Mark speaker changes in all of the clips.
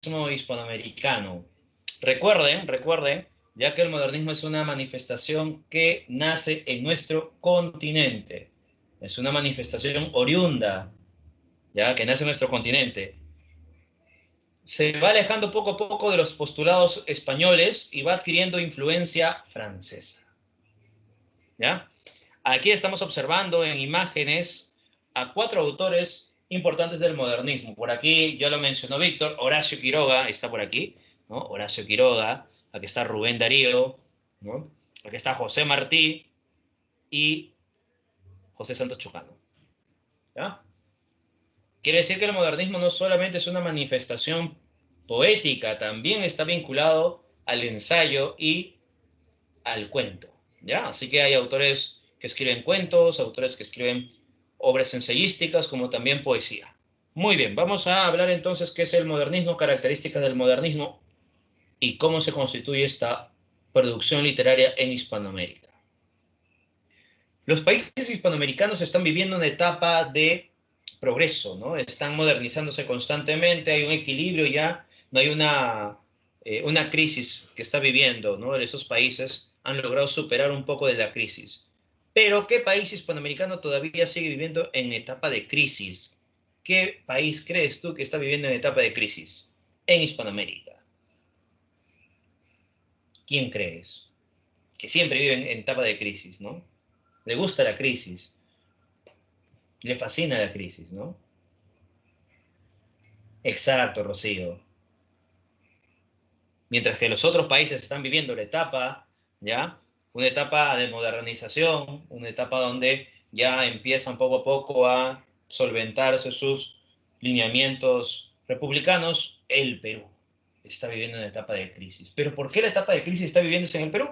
Speaker 1: hispanoamericano. Recuerden, ya que el modernismo es una manifestación que nace en nuestro continente. Es una manifestación oriunda, ya que nace en nuestro continente. Se va alejando poco a poco de los postulados españoles y va adquiriendo influencia francesa. ¿Ya? Aquí estamos observando en imágenes a 4 autores importantes del modernismo. Por aquí ya lo mencionó Víctor, Horacio Quiroga está por aquí, ¿no? Horacio Quiroga, aquí está Rubén Darío, ¿no? Aquí está José Martí y José Santos Chocano. ¿Ya? Quiere decir que el modernismo no solamente es una manifestación poética, también está vinculado al ensayo y al cuento. ¿Ya? Así que hay autores que escriben cuentos, autores que escriben obras ensayísticas, como también poesía. Muy bien, vamos a hablar entonces qué es el modernismo, características del modernismo y cómo se constituye esta producción literaria en Hispanoamérica. Los países hispanoamericanos están viviendo una etapa de progreso, ¿no? Están modernizándose constantemente, hay un equilibrio ya, no hay una crisis que está viviendo, ¿no? Esos países han logrado superar un poco de la crisis. Pero, ¿qué país hispanoamericano todavía sigue viviendo en etapa de crisis? ¿Qué país crees tú que está viviendo en etapa de crisis en Hispanoamérica? ¿Quién crees? Que siempre vive en etapa de crisis, ¿no? Le gusta la crisis, le fascina la crisis, ¿no? Exacto, Rocío. Mientras que los otros países están viviendo la etapa, ¿ya? Una etapa de modernización, una etapa donde ya empiezan poco a poco a solventarse sus lineamientos republicanos, el Perú está viviendo una etapa de crisis. ¿Pero por qué la etapa de crisis está viviéndose en el Perú?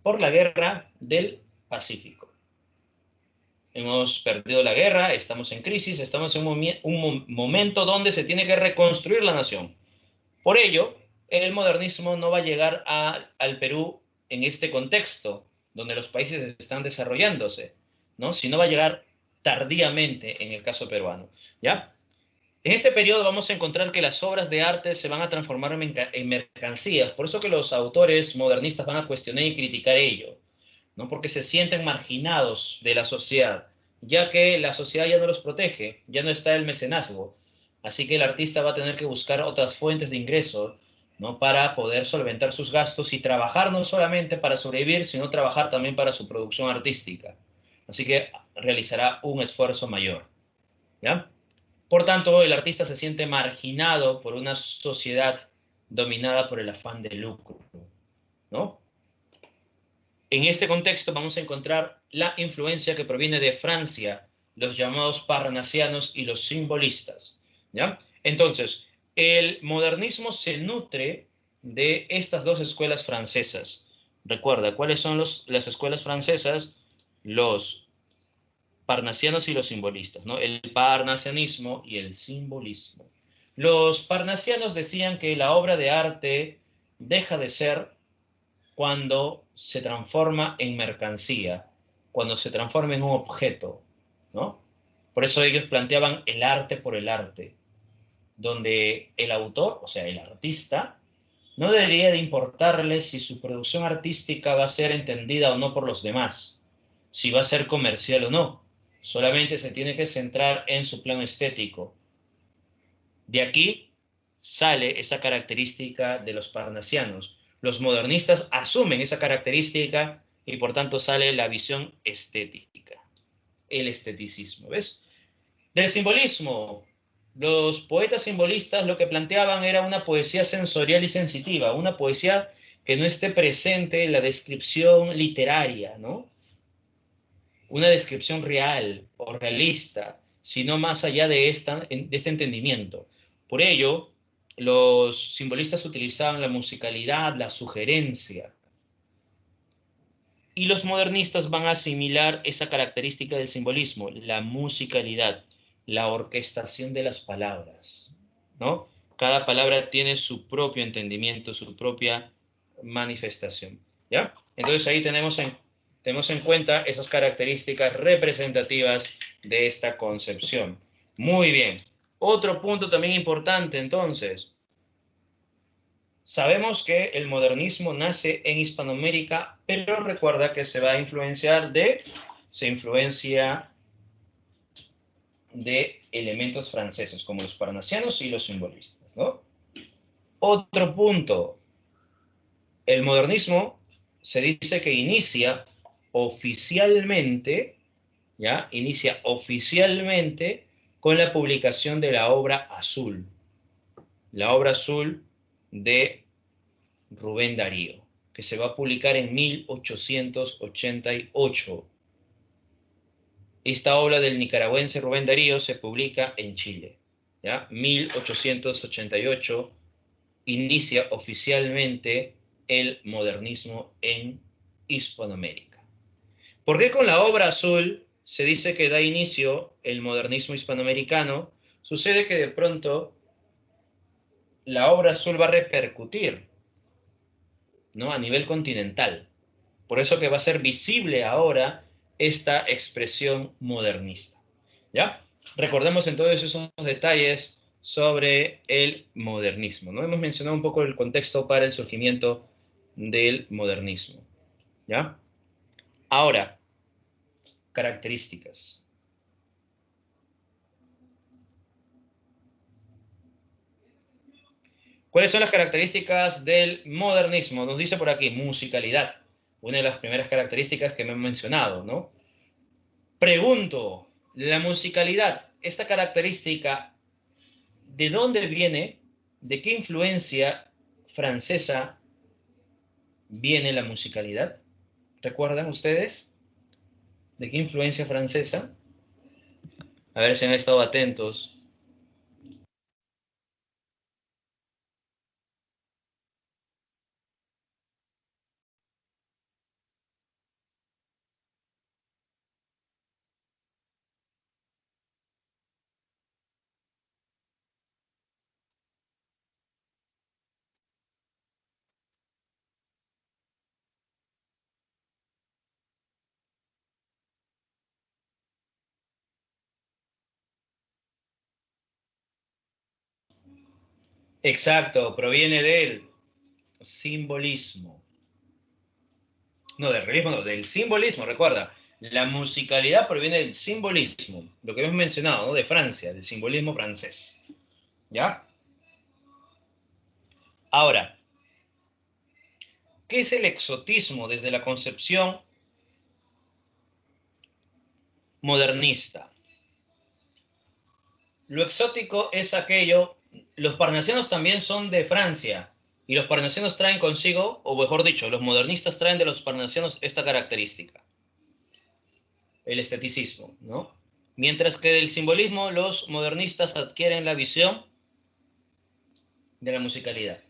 Speaker 1: Por la guerra del Pacífico. Hemos perdido la guerra, estamos en crisis, estamos en un momento donde se tiene que reconstruir la nación. Por ello, el modernismo no va a llegar al Perú en este contexto, donde los países están desarrollándose, ¿no? Sino va a llegar tardíamente en el caso peruano, ¿ya? En este periodo vamos a encontrar que las obras de arte se van a transformar en mercancías, por eso que los autores modernistas van a cuestionar y criticar ello, ¿no? Porque se sienten marginados de la sociedad, ya que la sociedad ya no los protege, ya no está el mecenazgo. Así que el artista va a tener que buscar otras fuentes de ingreso, ¿no? Para poder solventar sus gastos y trabajar no solamente para sobrevivir, sino trabajar también para su producción artística. Así que realizará un esfuerzo mayor, ¿ya? Por tanto, el artista se siente marginado por una sociedad dominada por el afán de lucro, ¿no? En este contexto vamos a encontrar la influencia que proviene de Francia, los llamados parnasianos y los simbolistas, ¿ya? Entonces, el modernismo se nutre de estas dos escuelas francesas. Recuerda, ¿cuáles son las escuelas francesas? Los parnasianos y los simbolistas, ¿no? El parnasianismo y el simbolismo. Los parnasianos decían que la obra de arte deja de ser cuando se transforma en mercancía, cuando se transforma en un objeto, ¿no? Por eso ellos planteaban el arte por el arte, donde el autor, o sea, el artista, no debería de importarle si su producción artística va a ser entendida o no por los demás, si va a ser comercial o no. Solamente se tiene que centrar en su plano estético. De aquí sale esa característica de los parnasianos. Los modernistas asumen esa característica y por tanto sale la visión estética, el esteticismo, ¿ves? Del simbolismo, los poetas simbolistas lo que planteaban era una poesía sensorial y sensitiva, una poesía que no esté presente en la descripción literaria, ¿no? Una descripción real o realista, sino más allá de este entendimiento. Por ello, los simbolistas utilizaban la musicalidad, la sugerencia, y los modernistas van a asimilar esa característica del simbolismo, la musicalidad, la orquestación de las palabras, ¿no? Cada palabra tiene su propio entendimiento, su propia manifestación, ¿ya? Entonces ahí tenemos en cuenta esas características representativas de esta concepción. Muy bien. Otro punto también importante, entonces. Sabemos que el modernismo nace en Hispanoamérica, pero recuerda que se influencia de elementos franceses, como los parnasianos y los simbolistas, ¿no? Otro punto, el modernismo se dice que inicia oficialmente, ¿ya? Inicia oficialmente con la publicación de la obra azul de Rubén Darío, que se va a publicar en 1888. Esta obra del nicaragüense Rubén Darío se publica en Chile, ¿ya? 1888 inicia oficialmente el modernismo en Hispanoamérica. ¿Por qué con la obra azul se dice que da inicio el modernismo hispanoamericano? Sucede que de pronto la obra azul va a repercutir, ¿no? A nivel continental. Por eso que va a ser visible ahora esta expresión modernista, ¿ya? Recordemos entonces esos detalles sobre el modernismo, ¿no? Hemos mencionado un poco el contexto para el surgimiento del modernismo, ¿ya? Ahora, características. ¿Cuáles son las características del modernismo? Nos dice por aquí, musicalidad. Una de las primeras características que me han mencionado, ¿no? Pregunto, la musicalidad, esta característica, ¿de dónde viene? ¿De qué influencia francesa viene la musicalidad? ¿Recuerdan ustedes? ¿De qué influencia francesa? A ver si han estado atentos. Exacto, proviene del simbolismo. No, del realismo, no, del simbolismo, recuerda. La musicalidad proviene del simbolismo, lo que hemos mencionado, ¿no? De Francia, del simbolismo francés. ¿Ya? Ahora, ¿qué es el exotismo desde la concepción modernista? Lo exótico es aquello, los parnasianos también son de Francia, y los parnasianos traen consigo, o mejor dicho, los modernistas traen de los parnasianos esta característica, el esteticismo, ¿no? Mientras que del simbolismo los modernistas adquieren la visión de la musicalidad.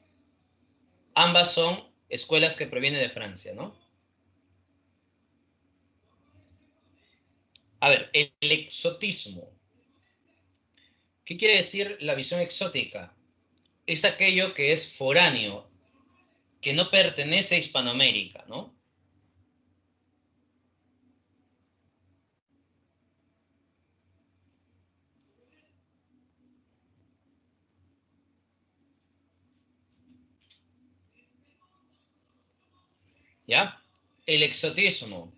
Speaker 1: Ambas son escuelas que provienen de Francia, ¿no? A ver, el exotismo. ¿Qué quiere decir la visión exótica? Es aquello que es foráneo, que no pertenece a Hispanoamérica, ¿no? ¿Ya? El exotismo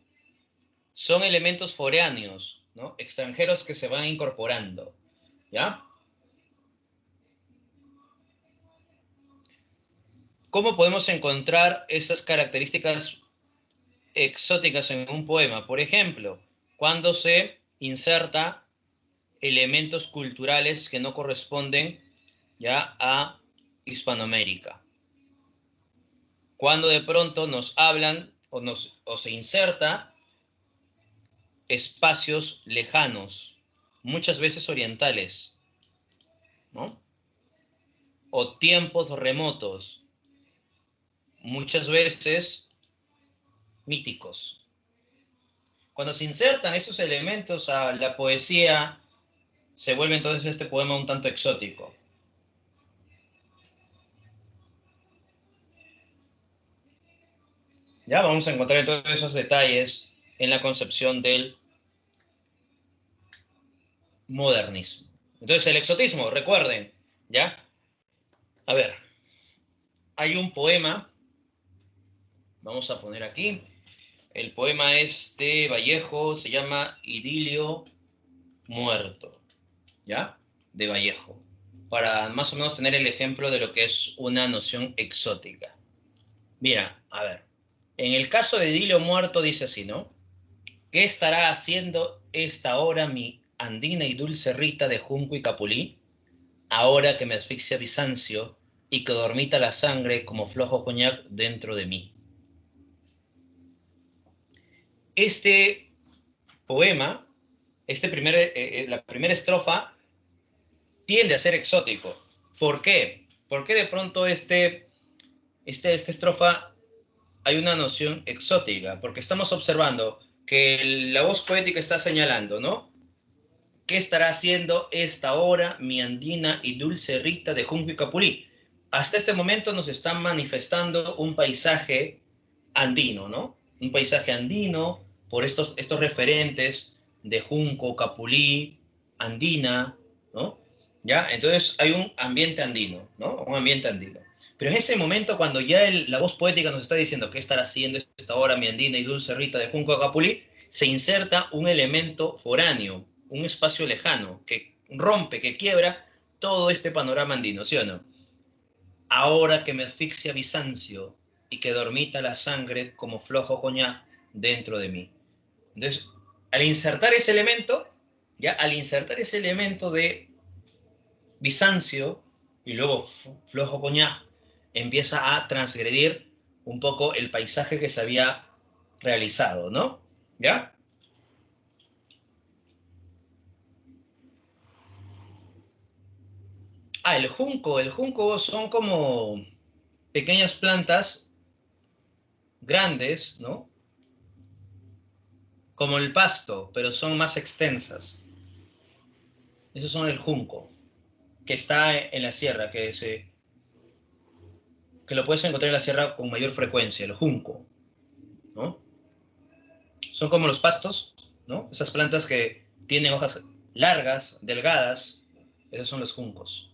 Speaker 1: son elementos foráneos, ¿no? Extranjeros que se van incorporando, ¿ya? ¿Cómo podemos encontrar esas características exóticas en un poema? Por ejemplo, cuando se inserta elementos culturales que no corresponden ya a Hispanoamérica. Cuando de pronto nos hablan o se inserta espacios lejanos, muchas veces orientales, ¿no? O tiempos remotos, muchas veces míticos. Cuando se insertan esos elementos a la poesía, se vuelve entonces este poema un tanto exótico. Ya vamos a encontrar entonces esos detalles en la concepción del modernismo. Entonces el exotismo, recuerden, ¿ya? A ver, hay un poema, vamos a poner aquí, el poema es de Vallejo, se llama Idilio Muerto, ¿ya? De Vallejo, para más o menos tener el ejemplo de lo que es una noción exótica. Mira, a ver, en el caso de Idilio Muerto dice así, ¿no? ¿Qué estará haciendo esta hora mi andina y dulce Rita de junco y capulí? Ahora que me asfixia Bizancio y que dormita la sangre como flojo coñac dentro de mí. Este poema, la primera estrofa, tiende a ser exótico. ¿Por qué? Porque de pronto esta estrofa hay una noción exótica, porque estamos observando que la voz poética está señalando, ¿no? ¿Qué estará haciendo esta hora mi andina y dulce Rita de junco y capulí? Hasta este momento nos están manifestando un paisaje andino, ¿no? Un paisaje andino por estos referentes de junco, capulí, andina, ¿no? ¿Ya? Entonces hay un ambiente andino, ¿no? Un ambiente andino. Pero en ese momento, cuando ya la voz poética nos está diciendo qué estará haciendo esta hora mi andina y dulce Rita de junco, capulí, se inserta un elemento foráneo, un espacio lejano, que rompe, que quiebra todo este panorama andino, ¿sí o no? Ahora que me asfixia Bizancio y que dormita la sangre como flojo coñac dentro de mí. Entonces, al insertar ese elemento, ya al insertar ese elemento de Bizancio y luego flojo coñac, empieza a transgredir un poco el paisaje que se había realizado, ¿no? ¿Ya? Ah, el junco son como pequeñas plantas grandes, ¿no? Como el pasto, pero son más extensas. Esos son el junco, que está en la sierra, que lo puedes encontrar en la sierra con mayor frecuencia, el junco, ¿no? Son como los pastos, ¿no? Esas plantas que tienen hojas largas, delgadas, esos son los juncos.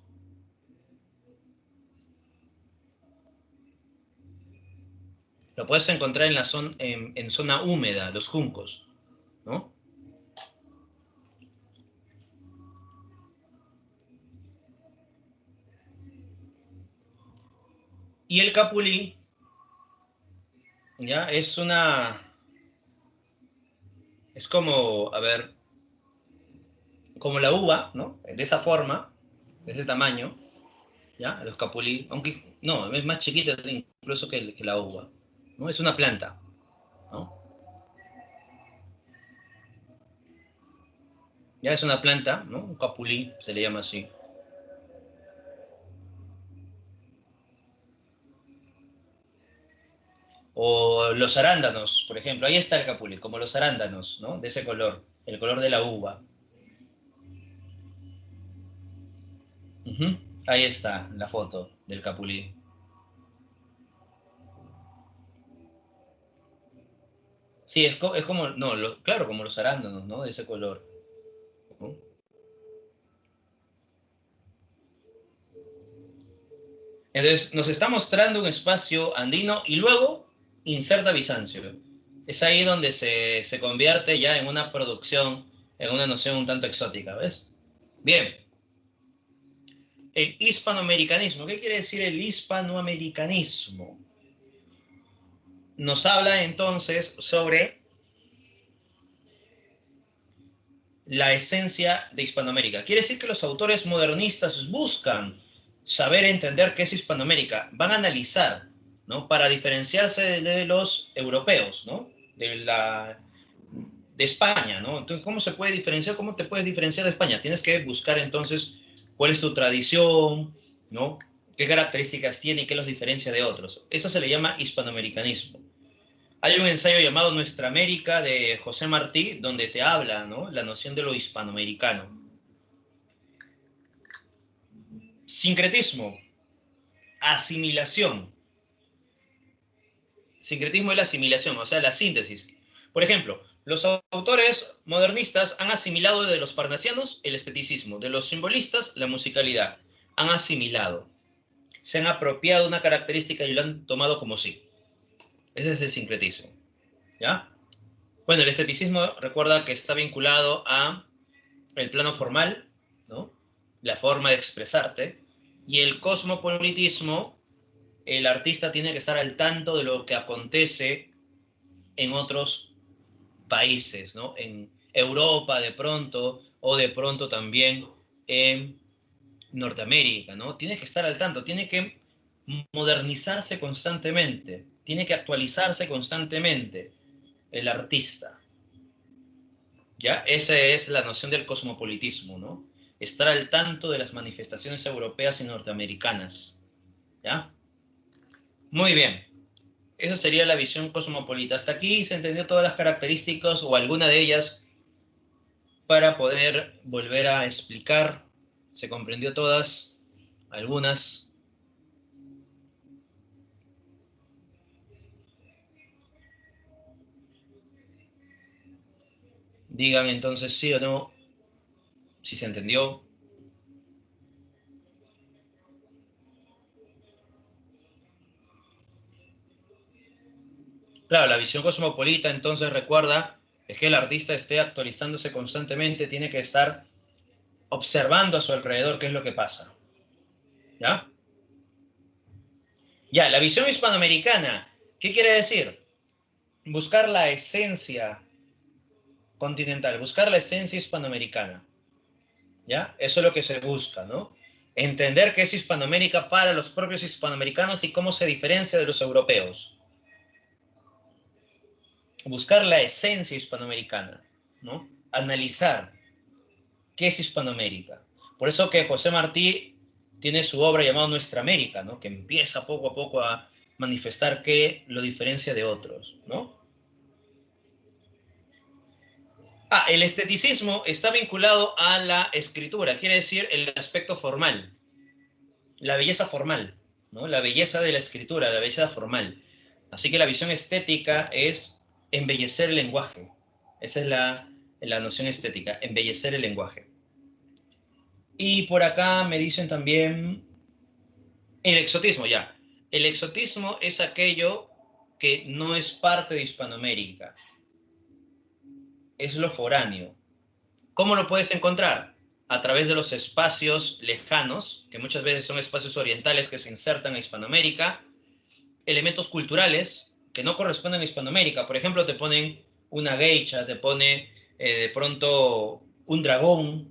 Speaker 1: Lo puedes encontrar en zona húmeda, los juncos, ¿no? Y el capulí, ¿ya? Es como, a ver, como la uva, ¿no? De esa forma, de ese tamaño, ¿ya? Los capulí, aunque no, es más chiquita incluso que la uva, ¿no? Es una planta, ¿no? Ya es una planta, ¿no? Un capulí se le llama así. O los arándanos, por ejemplo, ahí está el capulí, como los arándanos, ¿no? De ese color, el color de la uva. Ujú. Ahí está la foto del capulí. Sí, es como, no, claro, como los arándanos, ¿no? De ese color, ¿no? Entonces, nos está mostrando un espacio andino y luego inserta Bizancio. Es ahí donde se convierte ya en una producción, en una noción un tanto exótica, ¿ves? Bien, el hispanoamericanismo. ¿Qué quiere decir el hispanoamericanismo? Nos habla entonces sobre la esencia de Hispanoamérica. Quiere decir que los autores modernistas buscan saber entender qué es Hispanoamérica, van a analizar, ¿no? Para diferenciarse de los europeos, ¿no? De España, ¿no? Entonces, ¿cómo se puede diferenciar? ¿Cómo te puedes diferenciar de España? Tienes que buscar entonces cuál es tu tradición, ¿no? ¿Qué características tiene y qué los diferencia de otros? Eso se le llama hispanoamericanismo. Hay un ensayo llamado Nuestra América de José Martí, donde te habla, ¿no? La noción de lo hispanoamericano. Sincretismo, asimilación. Sincretismo es la asimilación, o sea, la síntesis. Por ejemplo, los autores modernistas han asimilado de los parnasianos el esteticismo, de los simbolistas la musicalidad. Han asimilado. se han apropiado de una característica y lo han tomado como sí. Ese es el sincretismo, ¿ya? Bueno, el esteticismo, recuerda que está vinculado a el plano formal, ¿no? La forma de expresarte, y el cosmopolitismo, el artista tiene que estar al tanto de lo que acontece en otros países, ¿no? En Europa de pronto, o de pronto también en Norteamérica, ¿no? Tiene que estar al tanto, tiene que modernizarse constantemente, tiene que actualizarse constantemente el artista, ¿ya? Esa es la noción del cosmopolitismo, ¿no? Estar al tanto de las manifestaciones europeas y norteamericanas, ¿ya? Muy bien. Esa sería la visión cosmopolita. Hasta aquí se entendió todas las características o alguna de ellas para poder volver a explicar. Se comprendió todas, algunas. Digan entonces sí o no, si se entendió. Claro, la visión cosmopolita entonces recuerda es que el artista esté actualizándose constantemente, tiene que estar observando a su alrededor qué es lo que pasa. ¿Ya? Ya, la visión hispanoamericana, ¿qué quiere decir? Buscar la esencia continental, buscar la esencia hispanoamericana. ¿Ya? Eso es lo que se busca, ¿no? Entender qué es Hispanoamérica para los propios hispanoamericanos y cómo se diferencia de los europeos. Buscar la esencia hispanoamericana, ¿no? Analizar qué es Hispanoamérica. Por eso que José Martí tiene su obra llamada Nuestra América, ¿no? Que empieza poco a poco a manifestar qué lo diferencia de otros, ¿no? Ah, el esteticismo está vinculado a la escritura, quiere decir el aspecto formal, la belleza formal, ¿no? La belleza de la escritura, la belleza formal. Así que la visión estética es embellecer el lenguaje. Esa es la noción estética, embellecer el lenguaje. Y por acá me dicen también el exotismo, ya. El exotismo es aquello que no es parte de Hispanoamérica, es lo foráneo. ¿Cómo lo puedes encontrar? A través de los espacios lejanos, que muchas veces son espacios orientales que se insertan a Hispanoamérica, elementos culturales que no corresponden a Hispanoamérica. Por ejemplo, te ponen una geisha, te pone de pronto un dragón,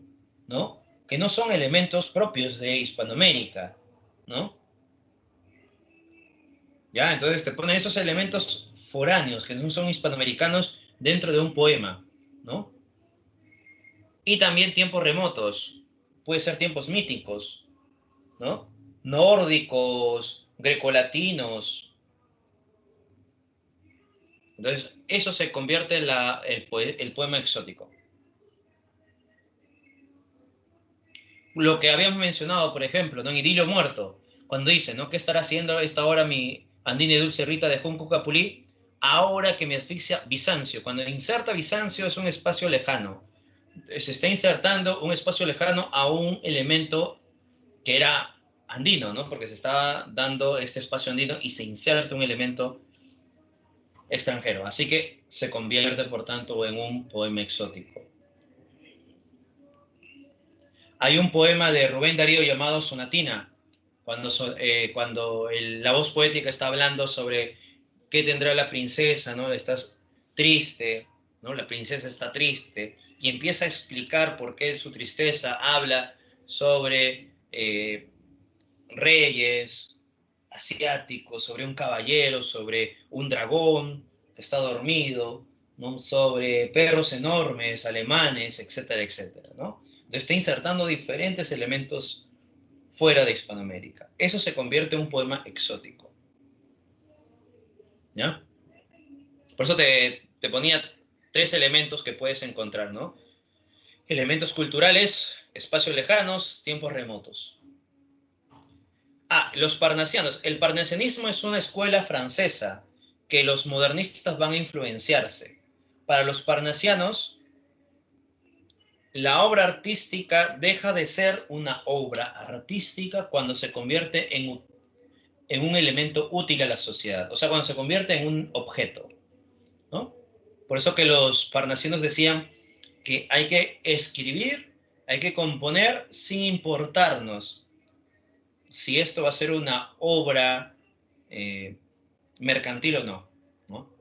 Speaker 1: ¿no? Que no son elementos propios de Hispanoamérica, ¿no? ¿Ya? Entonces te ponen esos elementos foráneos que no son hispanoamericanos dentro de un poema, ¿no? Y también tiempos remotos, puede ser tiempos míticos, ¿no? Nórdicos, grecolatinos. Entonces, eso se convierte en el poema exótico. Lo que habíamos mencionado, por ejemplo, ¿no? En Idilio Muerto, cuando dice, ¿no? ¿Qué estará haciendo a esta hora mi andina y dulce Rita de Junco Capulí? Ahora que me asfixia Bizancio. Cuando inserta Bizancio es un espacio lejano. Se está insertando un espacio lejano a un elemento que era andino, ¿no? Porque se estaba dando este espacio andino y se inserta un elemento extranjero. Así que se convierte, por tanto, en un poema exótico. Hay un poema de Rubén Darío llamado Sonatina, cuando la voz poética está hablando sobre qué tendrá la princesa, ¿no? Estás triste, ¿no? La princesa está triste, y empieza a explicar por qué su tristeza, habla sobre reyes asiáticos, sobre un caballero, sobre un dragón que está dormido, ¿no? Sobre perros enormes, alemanes, etcétera, etcétera, ¿no? Entonces está insertando diferentes elementos fuera de Hispanoamérica. Eso se convierte en un poema exótico, ¿ya? Por eso te ponía tres elementos que puedes encontrar, ¿no? Elementos culturales, espacios lejanos, tiempos remotos. Ah, los parnasianos. El parnasianismo es una escuela francesa que los modernistas van a influenciarse. Para los parnasianos, la obra artística deja de ser una obra artística cuando se convierte en en un elemento útil a la sociedad. O sea, cuando se convierte en un objeto, ¿no? Por eso que los parnasianos decían que hay que escribir, hay que componer sin importarnos si esto va a ser una obra mercantil o no, ¿no?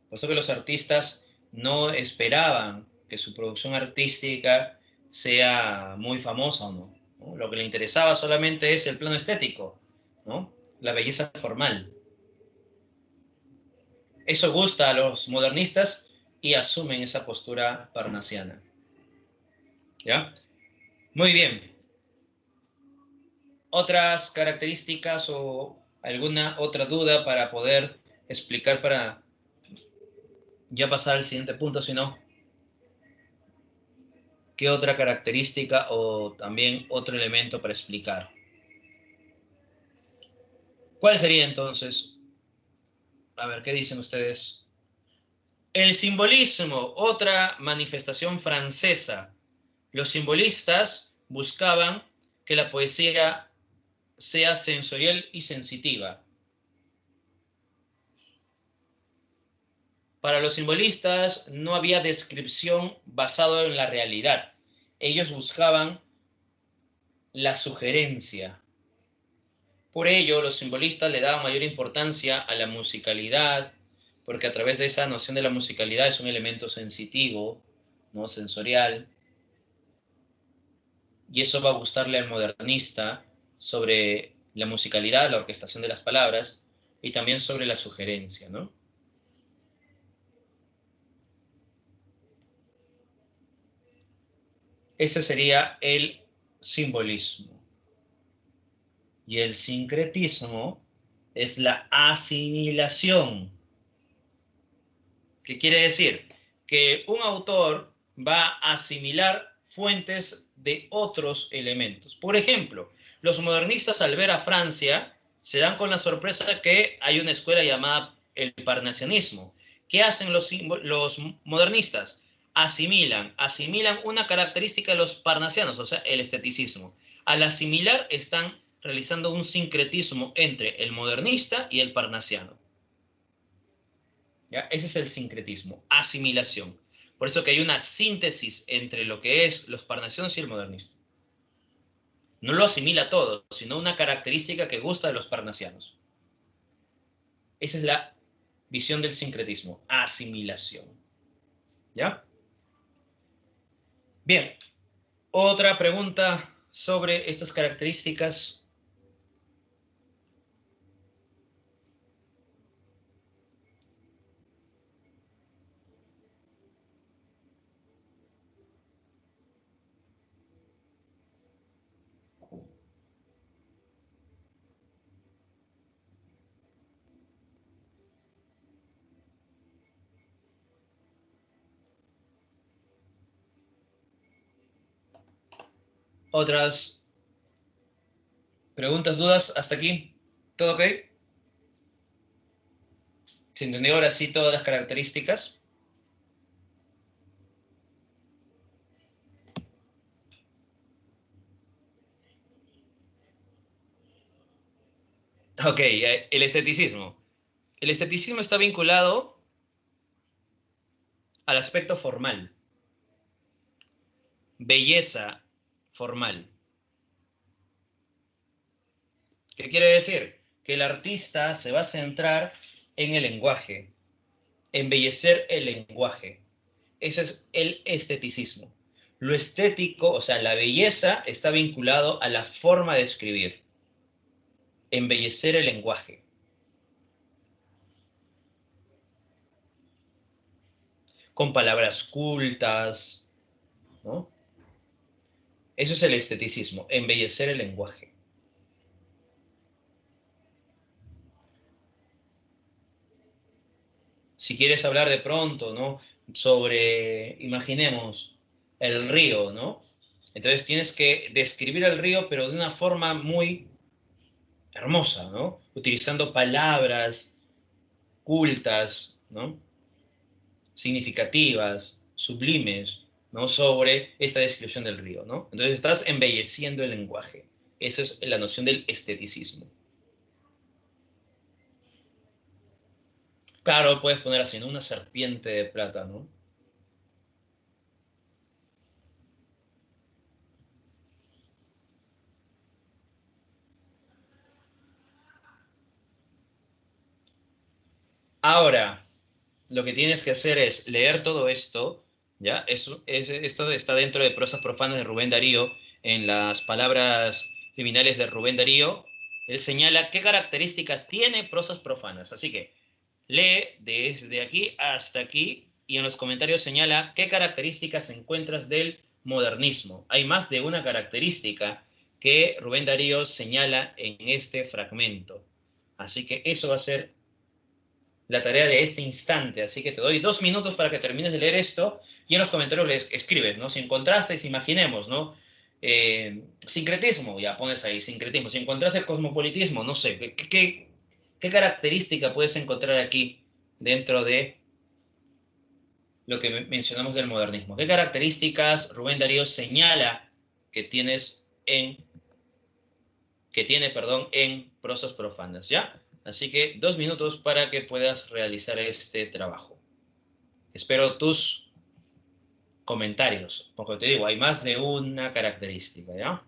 Speaker 1: Por eso que los artistas no esperaban que su producción artística sea muy famosa o no, ¿no? Lo que le interesaba solamente es el plano estético, ¿no? La belleza formal. Eso gusta a los modernistas y asumen esa postura parnasiana. ¿Ya? Muy bien. ¿Otras características o alguna otra duda para poder explicar para ya pasar al siguiente punto? Si no, ¿qué otra característica o también otro elemento para explicar? ¿Cuál sería entonces? A ver, ¿qué dicen ustedes? El simbolismo, otra manifestación francesa. Los simbolistas buscaban que la poesía sea sensorial y sensitiva. Para los simbolistas no había descripción basada en la realidad. Ellos buscaban la sugerencia. Por ello, los simbolistas le daban mayor importancia a la musicalidad, porque a través de esa noción de la musicalidad es un elemento sensitivo, ¿no? Sensorial, y eso va a gustarle al modernista sobre la musicalidad, la orquestación de las palabras, y también sobre la sugerencia, ¿no? Ese sería el simbolismo. Y el sincretismo es la asimilación. ¿Qué quiere decir? Que un autor va a asimilar fuentes de otros elementos. Por ejemplo, los modernistas al ver a Francia se dan con la sorpresa que hay una escuela llamada el parnasianismo. ¿Qué hacen los modernistas? Asimilan una característica de los parnasianos, o sea, el esteticismo. Al asimilar están realizando un sincretismo entre el modernista y el parnasiano. ¿Ya? Ese es el sincretismo, asimilación. Por eso que hay una síntesis entre lo que es los parnasianos y el modernismo. No lo asimila todo, sino una característica que gusta de los parnasianos. Esa es la visión del sincretismo, asimilación. ¿Ya? Bien, otra pregunta sobre estas características. Otras preguntas, dudas, hasta aquí. ¿Todo ok? ¿Se entendió ahora sí todas las características? Ok, el esteticismo. El esteticismo está vinculado al aspecto formal, belleza formal. ¿Qué quiere decir? Que el artista se va a centrar en el lenguaje, embellecer el lenguaje. Ese es el esteticismo. Lo estético, o sea, la belleza está vinculado a la forma de escribir, embellecer el lenguaje. Con palabras cultas, ¿no? Eso es el esteticismo, embellecer el lenguaje. Si quieres hablar de pronto, ¿no? Sobre, imaginemos, el río, ¿no? Entonces tienes que describir el río, pero de una forma muy hermosa, ¿no? Utilizando palabras cultas, ¿no? Significativas, sublimes, ¿no? Sobre esta descripción del río, ¿no? Entonces estás embelleciendo el lenguaje. Esa es la noción del esteticismo. Claro, puedes poner así, ¿no? Una serpiente de plata, ¿no? Ahora, lo que tienes que hacer es leer todo esto, ¿ya? Esto está dentro de Prosas Profanas de Rubén Darío, en las palabras criminales de Rubén Darío. Él señala qué características tiene Prosas Profanas. Así que lee desde aquí hasta aquí y en los comentarios señala qué características encuentras del modernismo. Hay más de una característica que Rubén Darío señala en este fragmento. Así que eso va a ser la tarea de este instante. Así que te doy 2 minutos para que termines de leer esto y en los comentarios le escribes, ¿no? Si encontraste, imaginemos, ¿no? Sincretismo, ya pones ahí, sincretismo. Si encontraste cosmopolitismo, no sé, ¿qué característica puedes encontrar aquí dentro de lo que mencionamos del modernismo? ¿Qué características Rubén Darío señala que tiene, perdón, en prosas profanas, ¿ya? Así que 2 minutos para que puedas realizar este trabajo. Espero tus comentarios, porque te digo, hay más de una característica, ¿ya?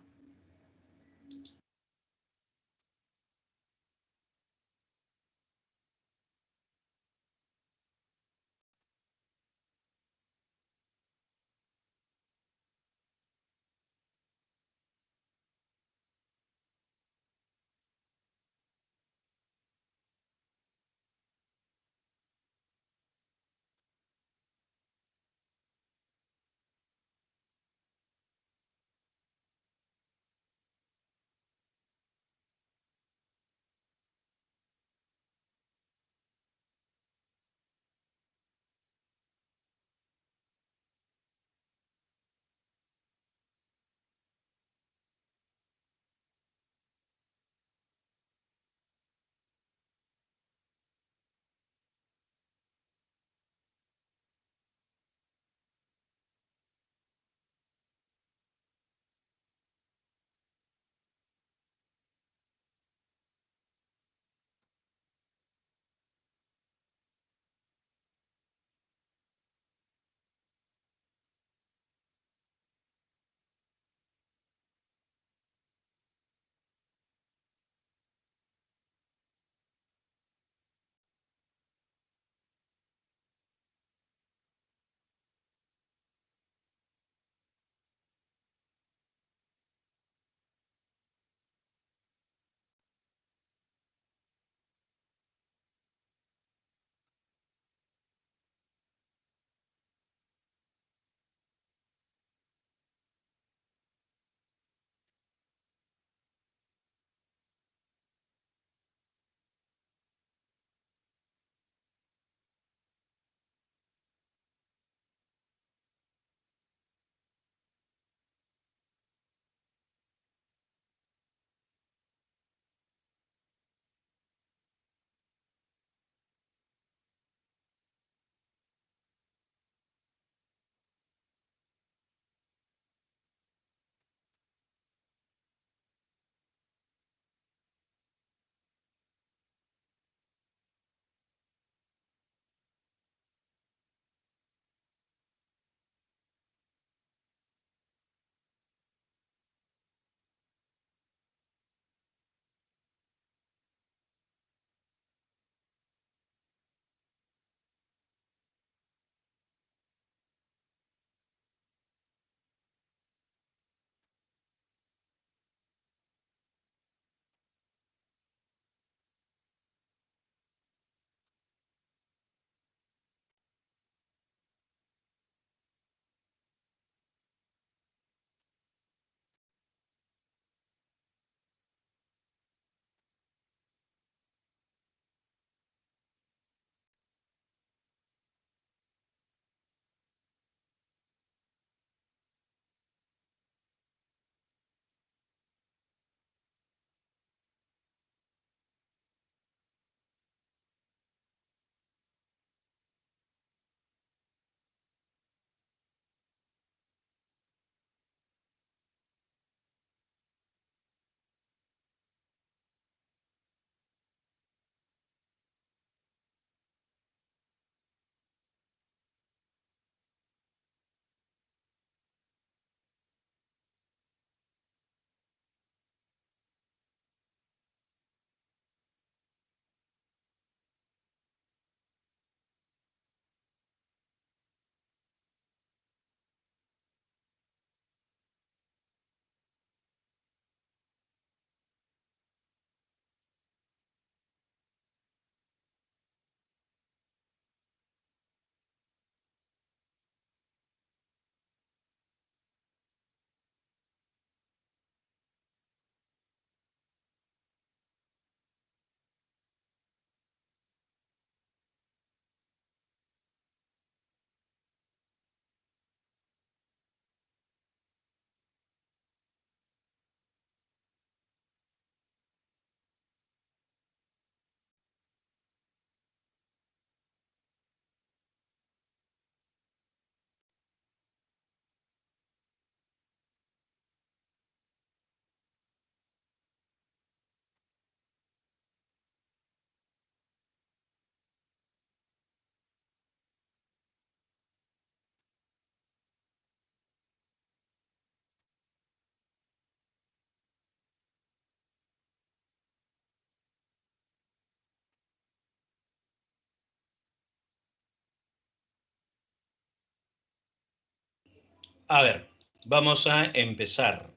Speaker 1: A ver, vamos a empezar.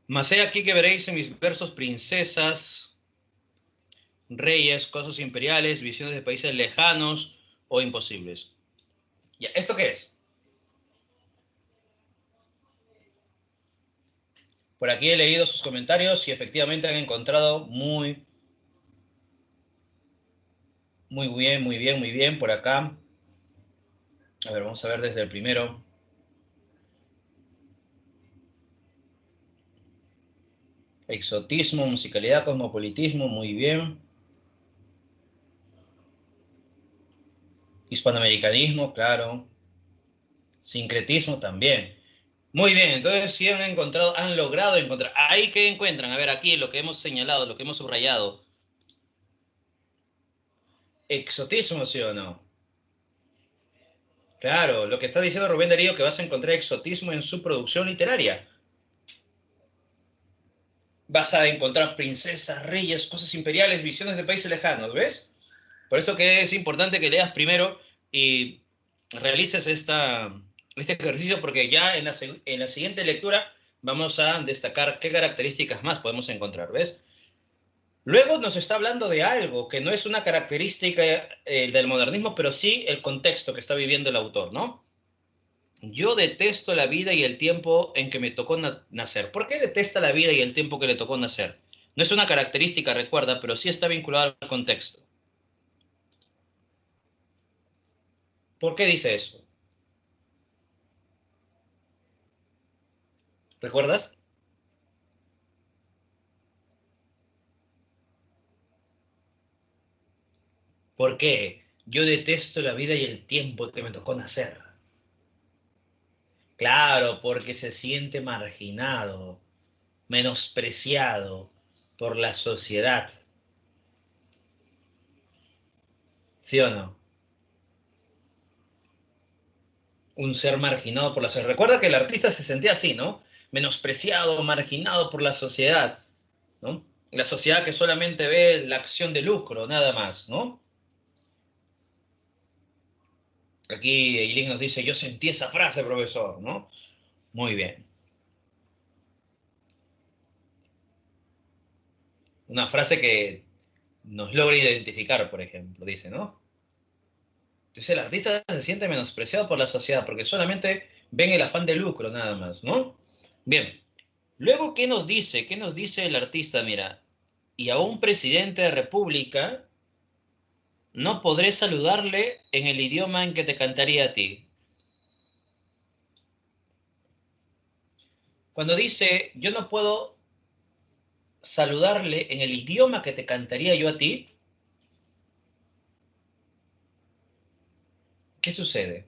Speaker 1: Mas he aquí que veréis en mis versos princesas, reyes, cosas imperiales, visiones de países lejanos o imposibles. Ya, ¿esto qué es? Por aquí he leído sus comentarios y efectivamente han encontrado muy bien por acá. A ver, vamos a ver desde el primero. Exotismo, musicalidad, cosmopolitismo, muy bien. Hispanoamericanismo, claro. Sincretismo también. Muy bien, entonces sí han encontrado, han logrado encontrar. ¿Ahí qué encuentran? A ver, aquí lo que hemos señalado, lo que hemos subrayado. Exotismo, ¿sí o no? Claro, lo que está diciendo Rubén Darío que vas a encontrar exotismo en su producción literaria. Vas a encontrar princesas, reyes, cosas imperiales, visiones de países lejanos, ¿ves? Por eso que es importante que leas primero y realices este ejercicio porque ya en la siguiente lectura vamos a destacar qué características más podemos encontrar, ¿ves? Luego nos está hablando de algo que no es una característica del modernismo, pero sí el contexto que está viviendo el autor, ¿no? Yo detesto la vida y el tiempo en que me tocó nacer. ¿Por qué detesta la vida y el tiempo que le tocó nacer? No es una característica, recuerda, pero sí está vinculado al contexto. ¿Por qué dice eso? ¿Recuerdas? ¿Por qué? Yo detesto la vida y el tiempo que me tocó nacer. Claro, porque se siente marginado, menospreciado por la sociedad. ¿Sí o no? Un ser marginado por la sociedad. Recuerda que el artista se sentía así, ¿no? Menospreciado, marginado por la sociedad, ¿no? La sociedad que solamente ve la acción de lucro, nada más, ¿no? Aquí Eileen nos dice, yo sentí esa frase, profesor, ¿no? Muy bien. Una frase que nos logra identificar, por ejemplo, dice, ¿no? Entonces el artista se siente menospreciado por la sociedad porque solamente ven el afán de lucro, nada más, ¿no? Bien. Luego, ¿qué nos dice? ¿Qué nos dice el artista? Mira, y a un presidente de república no podré saludarle en el idioma en que te cantaría a ti. Cuando dice, yo no puedo saludarle en el idioma que te cantaría yo a ti, ¿qué sucede?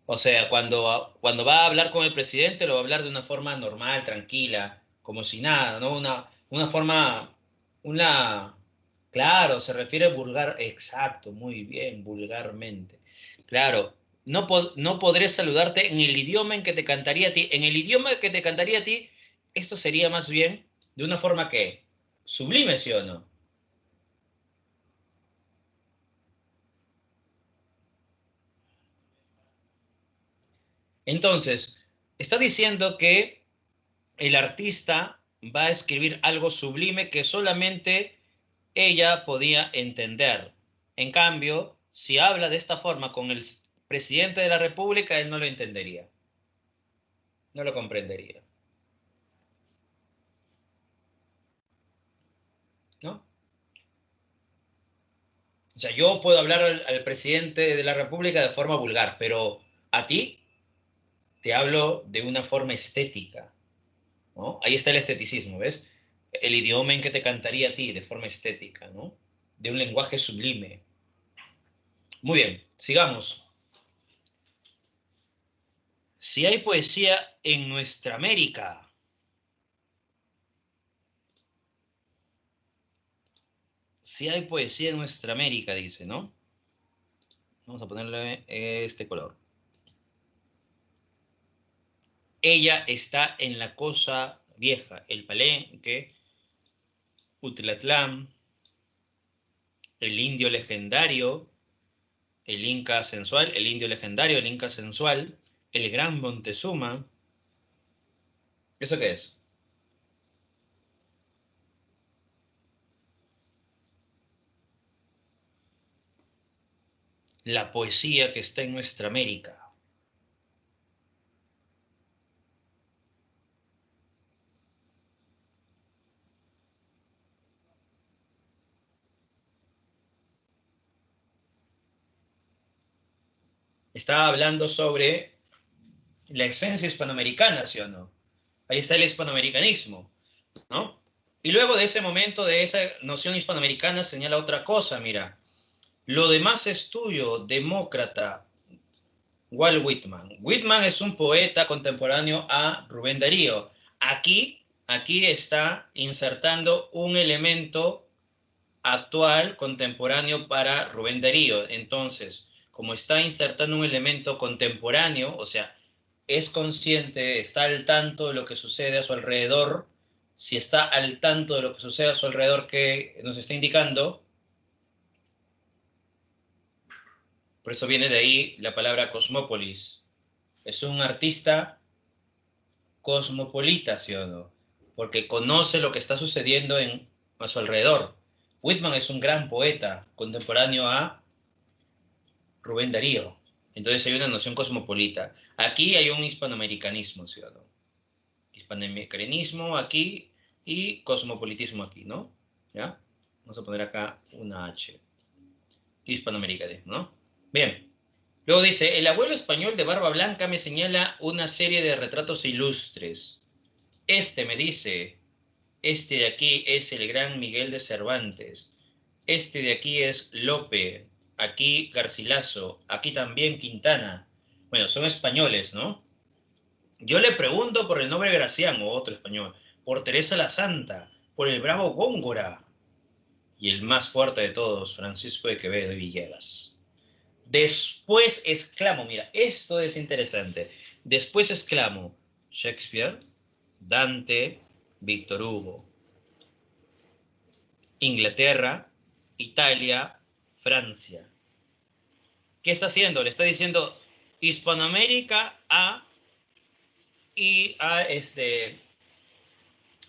Speaker 1: O sea, cuando va a hablar con el presidente, lo va a hablar de una forma normal, tranquila, como si nada, ¿no? Una forma, una, claro, se refiere vulgar, exacto, muy bien, vulgarmente. Claro, no podré saludarte en el idioma en que te cantaría a ti. En el idioma que te cantaría a ti, esto sería más bien de una forma que sublime, ¿sí o no? Entonces, está diciendo que el artista va a escribir algo sublime que solamente ella podía entender. En cambio, si habla de esta forma con el presidente de la República, él no lo entendería, no lo comprendería, ¿no? O sea, yo puedo hablar al presidente de la República de forma vulgar, pero a ti te hablo de una forma estética, ¿no? Ahí está el esteticismo, ¿ves? El idioma en que te cantaría a ti de forma estética, ¿no? De un lenguaje sublime. Muy bien, sigamos. Si hay poesía en nuestra América, si hay poesía en nuestra América, dice, ¿no? Vamos a ponerle este color. Ella está en la cosa vieja, el Palenque, Utlatlán, el indio legendario, el Inca sensual, el indio legendario, el Inca sensual, el gran Montezuma. ¿Eso qué es? La poesía que está en nuestra América. Estaba hablando sobre la esencia hispanoamericana, ¿sí o no? Ahí está el hispanoamericanismo, ¿no? Y luego de ese momento, de esa noción hispanoamericana, señala otra cosa, mira. Lo demás es tuyo, demócrata, Walt Whitman. Whitman es un poeta contemporáneo a Rubén Darío. Aquí está insertando un elemento actual, contemporáneo para Rubén Darío. Entonces, como está insertando un elemento contemporáneo, o sea, es consciente, está al tanto de lo que sucede a su alrededor, si está al tanto de lo que sucede a su alrededor que nos está indicando, por eso viene de ahí la palabra cosmópolis. Es un artista cosmopolita, ¿sí o no? Porque conoce lo que está sucediendo a su alrededor. Whitman es un gran poeta contemporáneo a Rubén Darío. Entonces hay una noción cosmopolita. Aquí hay un hispanoamericanismo, ¿sí o no? Hispanoamericanismo aquí y cosmopolitismo aquí, ¿no? ¿Ya? Vamos a poner acá una H. Hispanoamericanismo, ¿no? Bien. Luego dice, el abuelo español de barba blanca me señala una serie de retratos ilustres. Este me dice, este de aquí es el gran Miguel de Cervantes. Este de aquí es Lope. Aquí Garcilaso. Aquí también Quintana. Bueno, son españoles, ¿no? Yo le pregunto por el noble Graciano, otro español, por Teresa la Santa, por el bravo Góngora y el más fuerte de todos, Francisco de Quevedo y Villegas. Después exclamo, mira, esto es interesante. Después exclamo, Shakespeare, Dante, Víctor Hugo. Inglaterra, Italia, Francia. ¿Qué está haciendo? Le está diciendo Hispanoamérica ha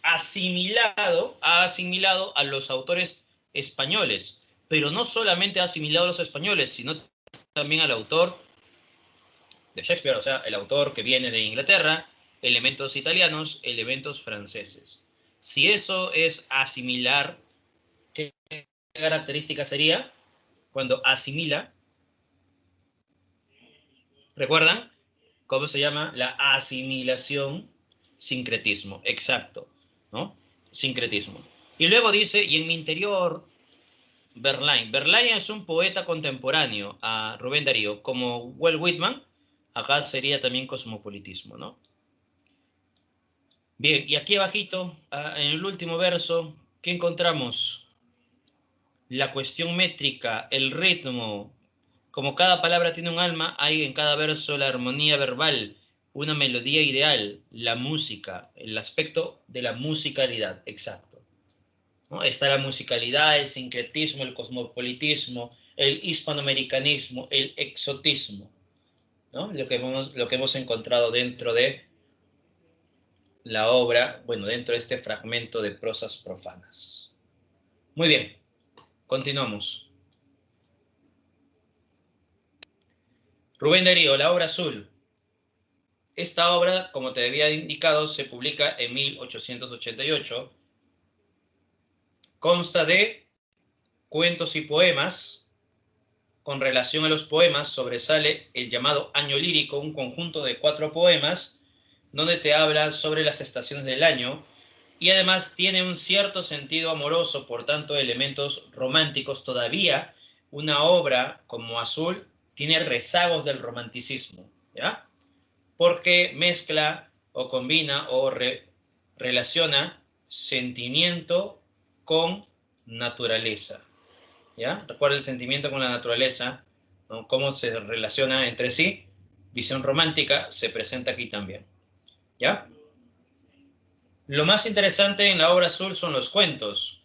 Speaker 1: asimilado a los autores españoles, pero no solamente ha asimilado a los españoles, sino también al autor de Shakespeare, o sea, el autor que viene de Inglaterra, elementos italianos, elementos franceses. Si eso es asimilar, ¿qué característica sería cuando asimila? ¿Recuerdan cómo se llama? La asimilación, sincretismo, exacto, ¿no? Sincretismo. Y luego dice, y en mi interior, Verlaine. Verlaine es un poeta contemporáneo a Rubén Darío, como Walt Whitman, acá sería también cosmopolitismo, ¿no? Bien, y aquí abajito, en el último verso, ¿qué encontramos? La cuestión métrica, el ritmo. Como cada palabra tiene un alma, hay en cada verso la armonía verbal, una melodía ideal, la música, el aspecto de la musicalidad, exacto, ¿no? Está la musicalidad, el sincretismo, el cosmopolitismo, el hispanoamericanismo, el exotismo, ¿no? Lo que hemos encontrado dentro de la obra, bueno, dentro de este fragmento de prosas profanas. Muy bien, continuamos. Rubén Darío, la obra azul. Esta obra, como te había indicado, se publica en 1888. Consta de cuentos y poemas. Con relación a los poemas, sobresale el llamado Año Lírico, un conjunto de 4 poemas, donde te habla sobre las estaciones del año, y además tiene un cierto sentido amoroso, por tanto, elementos románticos todavía. Una obra como Azul tiene rezagos del romanticismo, ¿ya? Porque mezcla o combina o relaciona sentimiento con naturaleza, ¿ya? Recuerda el sentimiento con la naturaleza, ¿no? Cómo se relaciona entre sí. Visión romántica se presenta aquí también, ¿ya? Lo más interesante en la obra azul son los cuentos.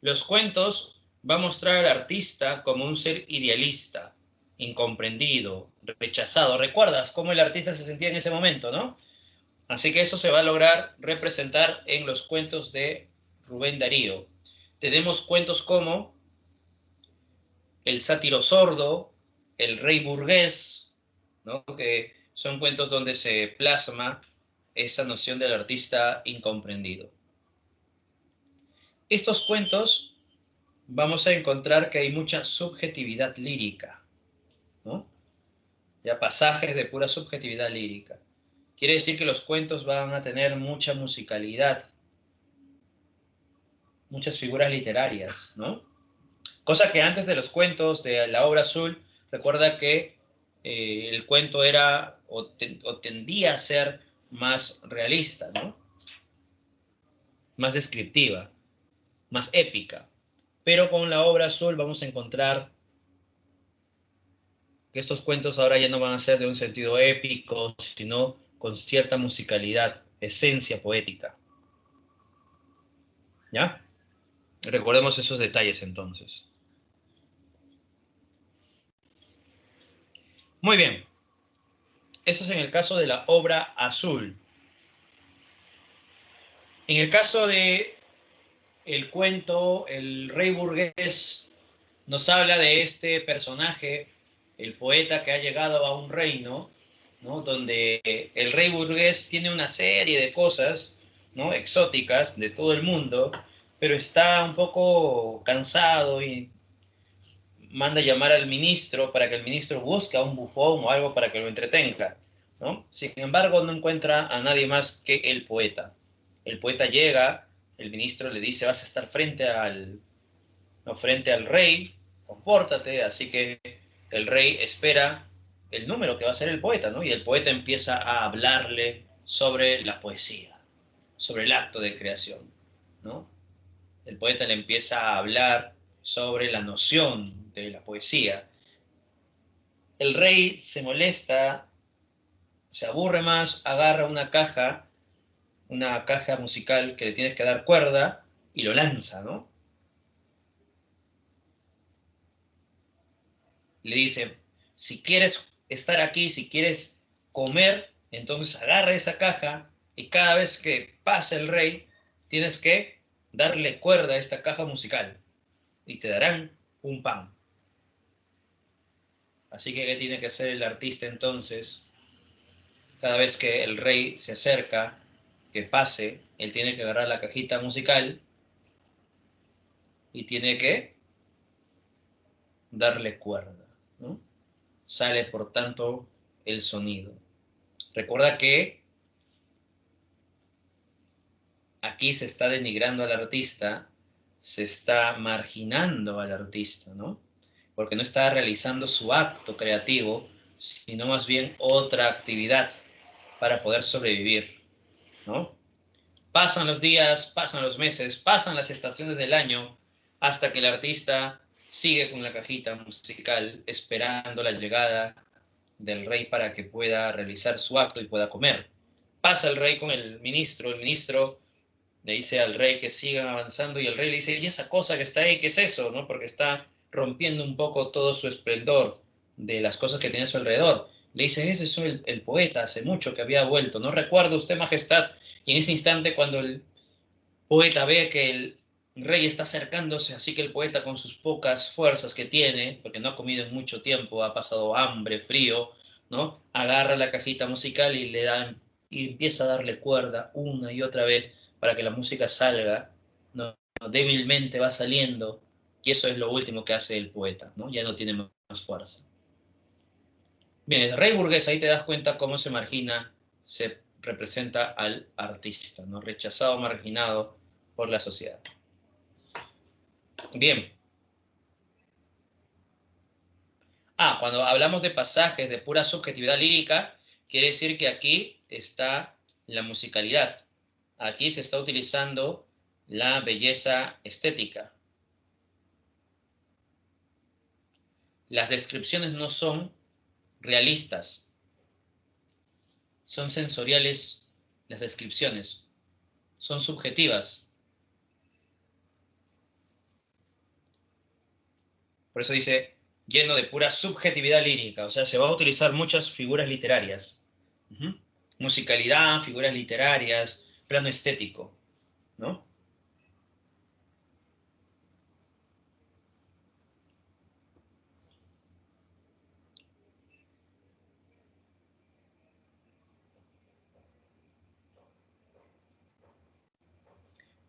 Speaker 1: Los cuentos van a mostrar al artista como un ser idealista, incomprendido, rechazado. ¿Recuerdas cómo el artista se sentía en ese momento, no? Así que eso se va a lograr representar en los cuentos de Rubén Darío. Tenemos cuentos como El sátiro sordo, El rey burgués, ¿no? Que son cuentos donde se plasma esa noción del artista incomprendido. Estos cuentos vamos a encontrar que hay mucha subjetividad lírica, ¿no? Ya pasajes de pura subjetividad lírica. Quiere decir que los cuentos van a tener mucha musicalidad, muchas figuras literarias, ¿no? Cosa que antes de los cuentos de la obra azul, recuerda que el cuento era o tendía a ser más realista, ¿no? Más descriptiva, más épica. Pero con la obra azul vamos a encontrar que estos cuentos ahora ya no van a ser de un sentido épico, sino con cierta musicalidad, esencia poética. ¿Ya? Recordemos esos detalles entonces. Muy bien. Eso es en el caso de la obra azul. En el caso de el cuento, el rey burgués nos habla de este personaje, el poeta que ha llegado a un reino, ¿no? Donde el rey burgués tiene una serie de cosas, ¿no? Exóticas de todo el mundo, pero está un poco cansado y manda llamar al ministro para que el ministro busque a un bufón o algo para que lo entretenga, ¿no? Sin embargo, no encuentra a nadie más que el poeta. El poeta llega, el ministro le dice, vas a estar no, frente al rey, compórtate, así que el rey espera el número que va a ser el poeta, ¿no? Y el poeta empieza a hablarle sobre la poesía, sobre el acto de creación, ¿no? El poeta le empieza a hablar sobre la noción de la poesía. El rey se molesta, se aburre más, agarra una caja musical que le tienes que dar cuerda y lo lanza, ¿no? Le dice, si quieres estar aquí, si quieres comer, entonces agarra esa caja y cada vez que pasa el rey, tienes que darle cuerda a esta caja musical y te darán un pan. Así que, ¿qué tiene que hacer el artista entonces? Cada vez que el rey se acerca, que pase, él tiene que agarrar la cajita musical y tiene que darle cuerda, ¿no? Sale, por tanto, el sonido. Recuerda que aquí se está denigrando al artista, se está marginando al artista, ¿no? Porque no está realizando su acto creativo, sino más bien otra actividad para poder sobrevivir, ¿no? Pasan los días, pasan los meses, pasan las estaciones del año, hasta que el artista sigue con la cajita musical esperando la llegada del rey para que pueda realizar su acto y pueda comer. Pasa el rey con el ministro le dice al rey que sigan avanzando y el rey le dice, ¿y esa cosa que está ahí, qué es eso? ¿No? Porque está rompiendo un poco todo su esplendor de las cosas que tiene a su alrededor. Le dice, ese es el poeta, hace mucho que había vuelto, ¿no recuerda usted, majestad? Y en ese instante, cuando el poeta ve que el rey está acercándose, así que el poeta con sus pocas fuerzas que tiene, porque no ha comido en mucho tiempo, ha pasado hambre, frío, ¿no? Agarra la cajita musical y y empieza a darle cuerda una y otra vez para que la música salga, ¿no? Débilmente va saliendo, y eso es lo último que hace el poeta, ¿no? Ya no tiene más fuerza. Bien, el rey burgués, ahí te das cuenta cómo se margina, se representa al artista, ¿no? Rechazado, marginado por la sociedad. Bien. Cuando hablamos de pasajes de pura subjetividad lírica, quiere decir que aquí está la musicalidad. Aquí se está utilizando la belleza estética. Las descripciones no son realistas, son sensoriales las descripciones, son subjetivas. Por eso dice, lleno de pura subjetividad lírica, o sea, se va a utilizar muchas figuras literarias. Musicalidad, figuras literarias, plano estético, ¿no?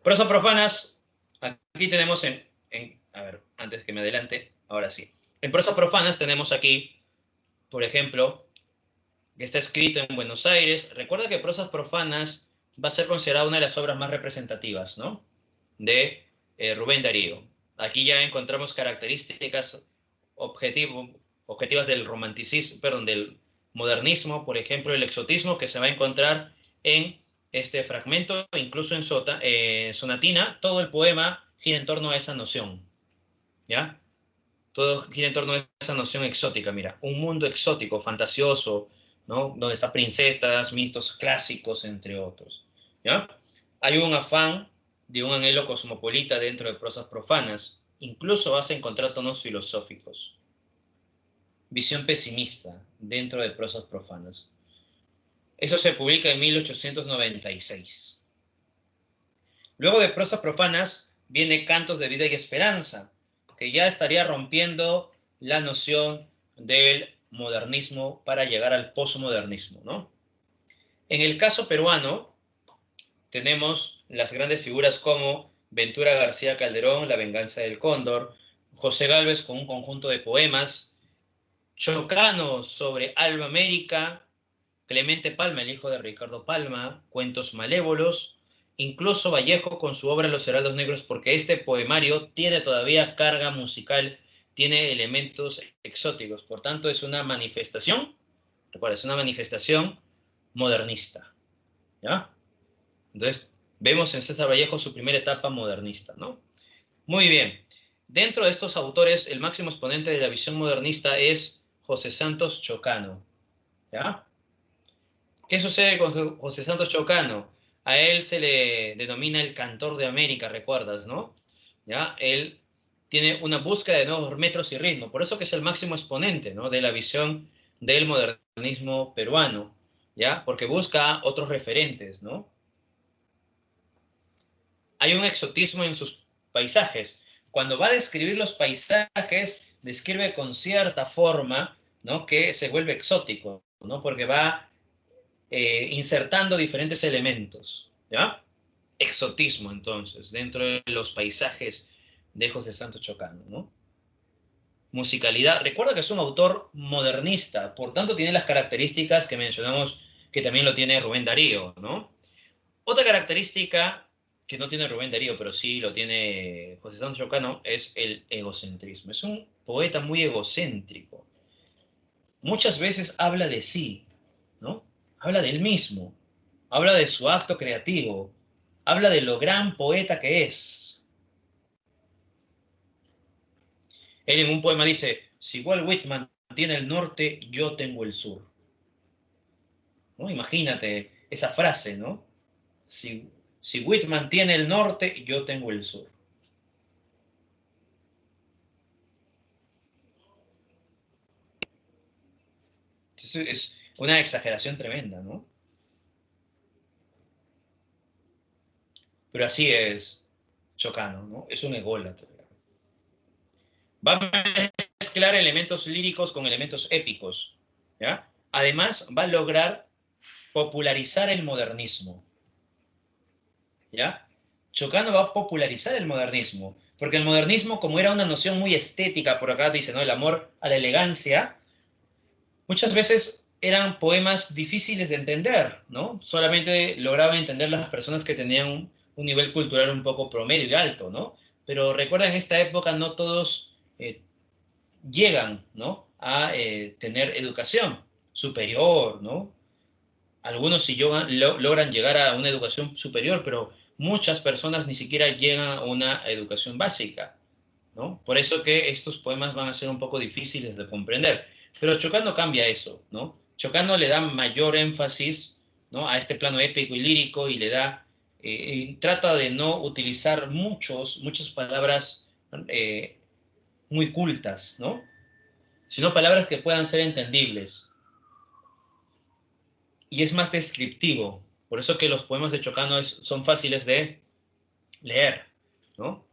Speaker 1: Prosas profanas, aquí tenemos a ver, antes que me adelante, ahora sí. En prosas profanas tenemos aquí, por ejemplo, que está escrito en Buenos Aires. Recuerda que Prosas profanas va a ser considerada una de las obras más representativas, ¿no? De Rubén Darío. Aquí ya encontramos características objetivas del romanticismo, perdón, del modernismo, por ejemplo, el exotismo que se va a encontrar en este fragmento, incluso en sonatina, todo el poema gira en torno a esa noción, ¿ya? Todo gira en torno a esa noción exótica, mira, un mundo exótico, fantasioso, ¿no? Donde están princesas, mitos clásicos, entre otros, ¿ya? Hay un afán de un anhelo cosmopolita dentro de prosas profanas, incluso vas a encontrar tonos filosóficos, visión pesimista dentro de prosas profanas. Eso se publica en 1896. Luego de prosas profanas viene Cantos de Vida y Esperanza, que ya estaría rompiendo la noción del modernismo para llegar al posmodernismo, ¿no? En el caso peruano, tenemos las grandes figuras como Ventura García Calderón, La venganza del cóndor, José Gálvez con un conjunto de poemas, Chocano sobre Alba América, Clemente Palma, el hijo de Ricardo Palma, Cuentos malévolos, incluso Vallejo con su obra Los Heraldos Negros, porque este poemario tiene todavía carga musical, tiene elementos exóticos, por tanto es una manifestación, recuerda, es una manifestación modernista, ¿ya? Entonces, vemos en César Vallejo su primera etapa modernista, ¿no? Muy bien. Dentro de estos autores, el máximo exponente de la visión modernista es José Santos Chocano, ¿ya? ¿Qué sucede con José Santos Chocano? A él se le denomina el cantor de América, recuerdas, ¿no? ¿Ya? Él tiene una búsqueda de nuevos metros y ritmos, por eso que es el máximo exponente, ¿no? De la visión del modernismo peruano, ¿ya? Porque busca otros referentes, ¿no? Hay un exotismo en sus paisajes. Cuando va a describir los paisajes, describe con cierta forma, ¿no? Que se vuelve exótico, ¿no? Porque va insertando diferentes elementos, ¿ya? Exotismo, entonces, dentro de los paisajes de José Santos Chocano, ¿no? Musicalidad. Recuerda que es un autor modernista, por tanto tiene las características que mencionamos que también lo tiene Rubén Darío, ¿no? Otra característica que no tiene Rubén Darío, pero sí lo tiene José Santos Chocano, es el egocentrismo. Es un poeta muy egocéntrico. Muchas veces habla de sí, ¿no? Habla del mismo, habla de su acto creativo, habla de lo gran poeta que es. Él en un poema dice, si Walt Whitman tiene el norte, yo tengo el sur. ¿No? Imagínate esa frase, ¿no? Si Whitman tiene el norte, yo tengo el sur. Es una exageración tremenda, ¿no? Pero así es Chocano, ¿no? Es un ególatra. Va a mezclar elementos líricos con elementos épicos, ¿ya? Además, va a lograr popularizar el modernismo, ¿ya? Chocano va a popularizar el modernismo, porque el modernismo, como era una noción muy estética, por acá dice, ¿no? El amor a la elegancia, muchas veces eran poemas difíciles de entender, ¿no? Solamente lograban entender las personas que tenían un nivel cultural un poco promedio y alto, ¿no? Pero recuerda, en esta época no todos llegan, ¿no? A tener educación superior, ¿no? Algunos sí logran llegar a una educación superior, pero muchas personas ni siquiera llegan a una educación básica, ¿no? Por eso que estos poemas van a ser un poco difíciles de comprender. Pero Chocano cambia eso, ¿no? Chocano le da mayor énfasis, ¿no? A este plano épico y lírico y le da, trata de no utilizar muchas palabras eh, muy cultas, ¿no? sino palabras que puedan ser entendibles. Y es más descriptivo. Por eso que los poemas de Chocano son fáciles de leer, ¿no?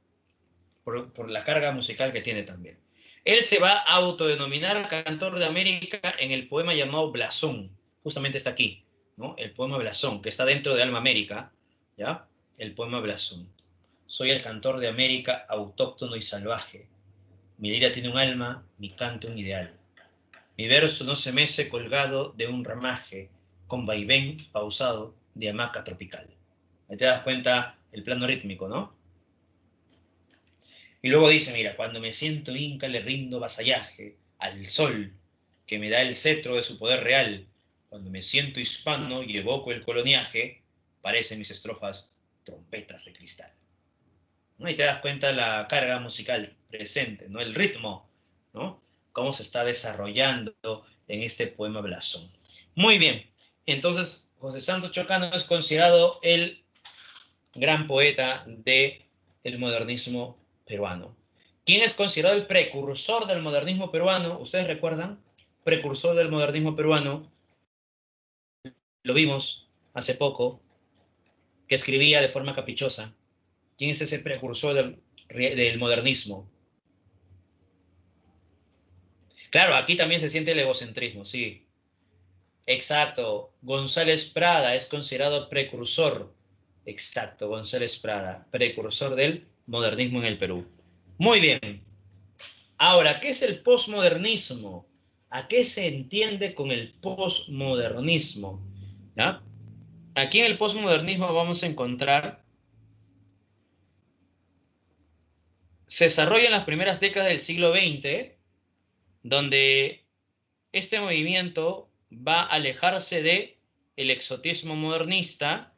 Speaker 1: Por la carga musical que tiene también. Él se va a autodenominar cantor de América en el poema llamado Blasón. Justamente está aquí, ¿no? El poema Blasón, que está dentro de Alma América, ¿ya? El poema Blasón. Soy el cantor de América, autóctono y salvaje. Mi lira tiene un alma, mi canto un ideal. Mi verso no se mece colgado de un ramaje, con vaivén pausado de hamaca tropical. Ahí te das cuenta el plano rítmico, ¿no? Y luego dice, mira, cuando me siento inca le rindo vasallaje al sol, que me da el cetro de su poder real. Cuando me siento hispano y evoco el coloniaje, parecen mis estrofas trompetas de cristal. ¿No? Y te das cuenta la carga musical presente, ¿no? El ritmo, ¿no? Cómo se está desarrollando en este poema Blasón. Muy bien, entonces José Santos Chocano es considerado el gran poeta del modernismo peruano. ¿Quién es considerado el precursor del modernismo peruano? ¿Ustedes recuerdan? Precursor del modernismo peruano, lo vimos hace poco, que escribía de forma caprichosa. ¿Quién es ese precursor del modernismo? Claro, aquí también se siente el egocentrismo, sí. Exacto. González Prada es considerado precursor. Exacto, González Prada, precursor del modernismo en el Perú. Muy bien. Ahora, ¿qué es el posmodernismo? ¿A qué se entiende con el posmodernismo? ¿Ya? Aquí en el posmodernismo vamos a encontrar, se desarrolla en las primeras décadas del siglo XX, donde este movimiento va a alejarse de el exotismo modernista,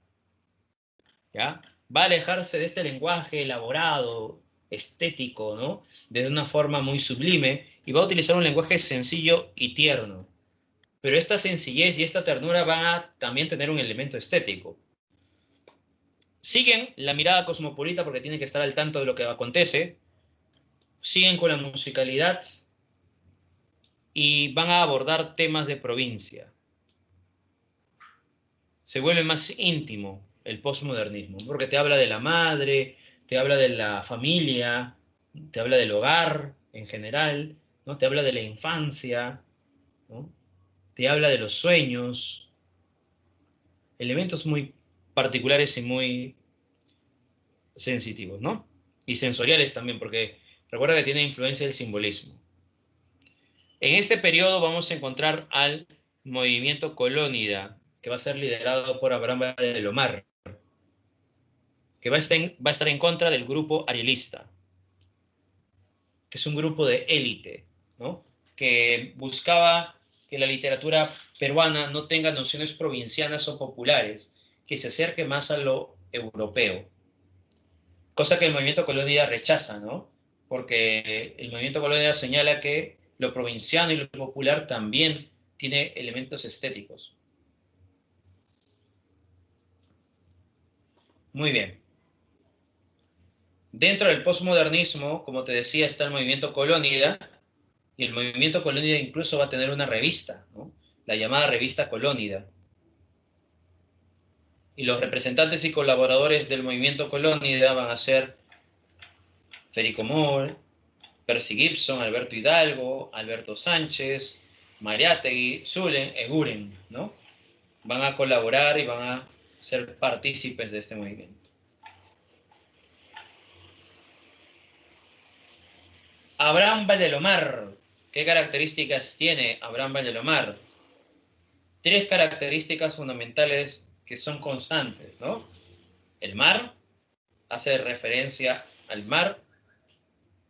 Speaker 1: ¿ya? Va a alejarse de este lenguaje elaborado, estético, ¿no? De una forma muy sublime, y va a utilizar un lenguaje sencillo y tierno. Pero esta sencillez y esta ternura van a también tener un elemento estético. Siguen la mirada cosmopolita porque tienen que estar al tanto de lo que acontece, siguen con la musicalidad y van a abordar temas de provincia. Se vuelve más íntimo el posmodernismo, porque te habla de la madre, te habla de la familia, te habla del hogar en general, ¿no? Te habla de la infancia, ¿no? Te habla de los sueños, elementos muy particulares y muy sensitivos, ¿no? Y sensoriales también, porque recuerda que tiene influencia del simbolismo. En este periodo vamos a encontrar al movimiento colónida, que va a ser liderado por Abraham Valdelomar, que va a estar en contra del grupo arielista, que es un grupo de élite, ¿no? Que buscaba que la literatura peruana no tenga nociones provincianas o populares, que se acerque más a lo europeo. Cosa que el movimiento colónida rechaza, ¿no? Porque el movimiento colónida señala que lo provinciano y lo popular también tiene elementos estéticos. Muy bien. Dentro del posmodernismo, como te decía, está el movimiento colónida, y el movimiento colónida incluso va a tener una revista, ¿no? La llamada revista colónida. Y los representantes y colaboradores del movimiento colónida van a ser Federico Moore, Percy Gibson, Alberto Hidalgo, Alberto Sánchez, Mariátegui, Zulen, Eguren, ¿no? Van a colaborar y van a ser partícipes de este movimiento. Abraham Valdelomar. ¿Qué características tiene Abraham Valdelomar? Tres características fundamentales que son constantes, ¿no? El mar, hace referencia al mar,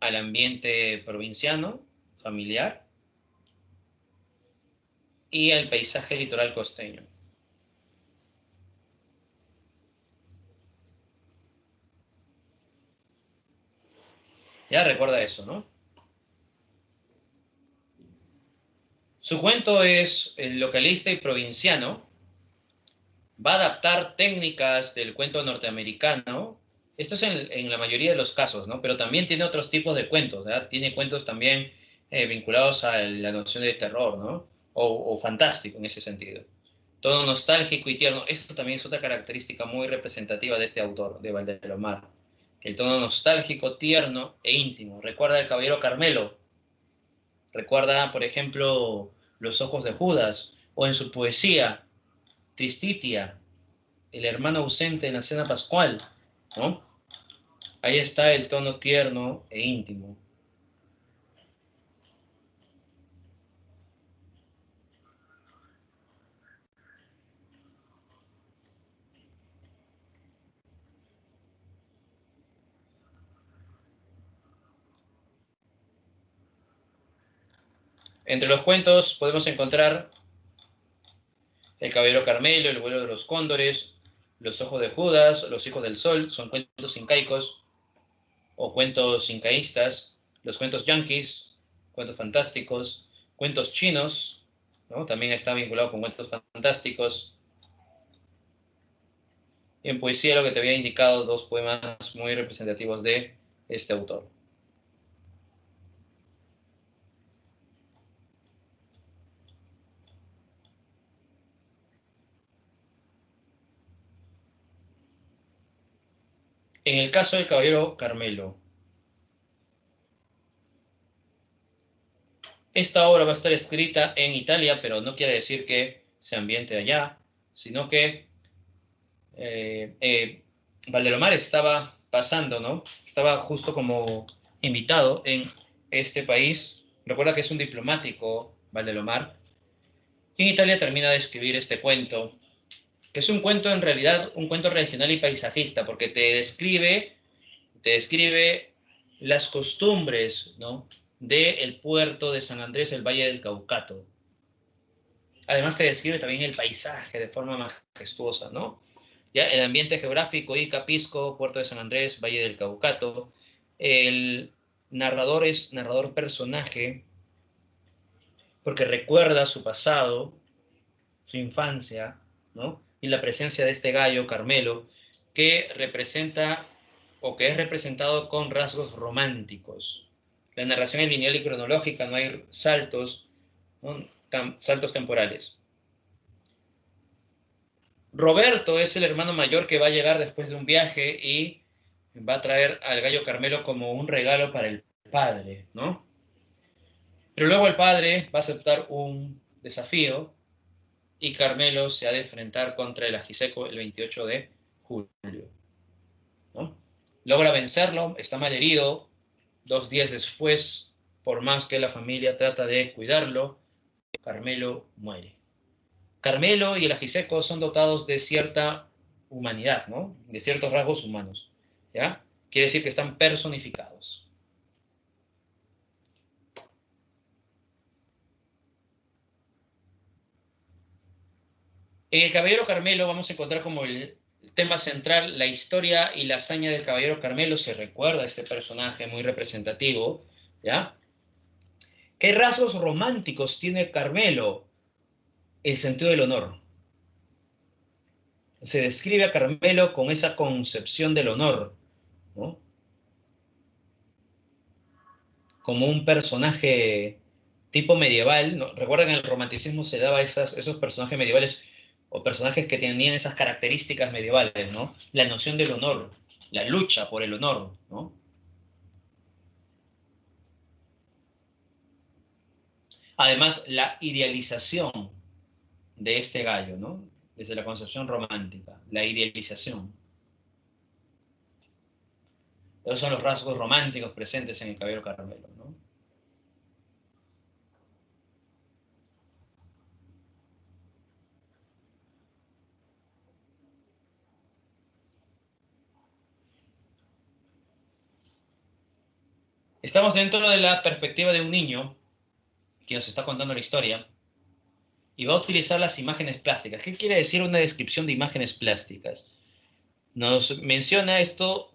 Speaker 1: al ambiente provinciano, familiar, y al paisaje litoral costeño. Ya recuerda eso, ¿no? Su cuento es localista y provinciano. Va a adaptar técnicas del cuento norteamericano. Esto es en la mayoría de los casos, ¿no? Pero también tiene otros tipos de cuentos, ¿verdad? Tiene cuentos también vinculados a la noción de terror, ¿no? O fantástico en ese sentido. Tono nostálgico y tierno. Esto también es otra característica muy representativa de este autor, de Valdelomar. El tono nostálgico, tierno e íntimo. Recuerda el Caballero Carmelo. Recuerda, por ejemplo, Los ojos de Judas. O en su poesía, Tristitia, el hermano ausente en la cena pascual, ¿no? Ahí está el tono tierno e íntimo. Entre los cuentos podemos encontrar El Caballero Carmelo, El vuelo de los cóndores, Los ojos de Judas, Los hijos del sol, son cuentos incaicos o cuentos incaístas, los cuentos yanquis, cuentos fantásticos, cuentos chinos, ¿no? También está vinculado con cuentos fantásticos. Y en poesía lo que te había indicado, dos poemas muy representativos de este autor. En el caso del Caballero Carmelo, esta obra va a estar escrita en Italia, pero no quiere decir que se ambiente allá, sino que Valdelomar estaba pasando, ¿no? Estaba justo como invitado en este país. Recuerda que es un diplomático, Valdelomar. Y en Italia termina de escribir este cuento, que es un cuento en realidad, un cuento regional y paisajista, porque te describe las costumbres, ¿no? Del puerto de San Andrés, el Valle del Caucato. Además te describe también el paisaje de forma majestuosa, ¿no? Ya el ambiente geográfico, Ica, Pisco, Puerto de San Andrés, Valle del Caucato. El narrador es narrador personaje porque recuerda su pasado, su infancia, ¿no? Y la presencia de este gallo, Carmelo, que representa o que es representado con rasgos románticos. La narración es lineal y cronológica, no hay saltos, ¿no? Saltos temporales. Roberto es el hermano mayor que va a llegar después de un viaje y va a traer al gallo Carmelo como un regalo para el padre, ¿no? Pero luego el padre va a aceptar un desafío y Carmelo se ha de enfrentar contra el Ajiseco el 28 de julio, ¿no? Logra vencerlo, está mal herido, 2 días después, por más que la familia trata de cuidarlo, Carmelo muere. Carmelo y el Ajiseco son dotados de cierta humanidad, ¿no? De ciertos rasgos humanos, ¿ya? Quiere decir que están personificados. En el Caballero Carmelo vamos a encontrar como el tema central la historia y la hazaña del Caballero Carmelo. Se recuerda a este personaje muy representativo, ¿ya? ¿Qué rasgos románticos tiene Carmelo? El sentido del honor. Se describe a Carmelo con esa concepción del honor, ¿no? Como un personaje tipo medieval, ¿no? Recuerden, en el romanticismo se daba esos personajes medievales o personajes que tenían esas características medievales, ¿no? La noción del honor, la lucha por el honor, ¿no? Además, la idealización de este gallo, ¿no? Desde la concepción romántica, la idealización. Esos son los rasgos románticos presentes en el Caballero Carmelo, ¿no? Estamos dentro de la perspectiva de un niño que nos está contando la historia y va a utilizar las imágenes plásticas. ¿Qué quiere decir una descripción de imágenes plásticas? Nos menciona esto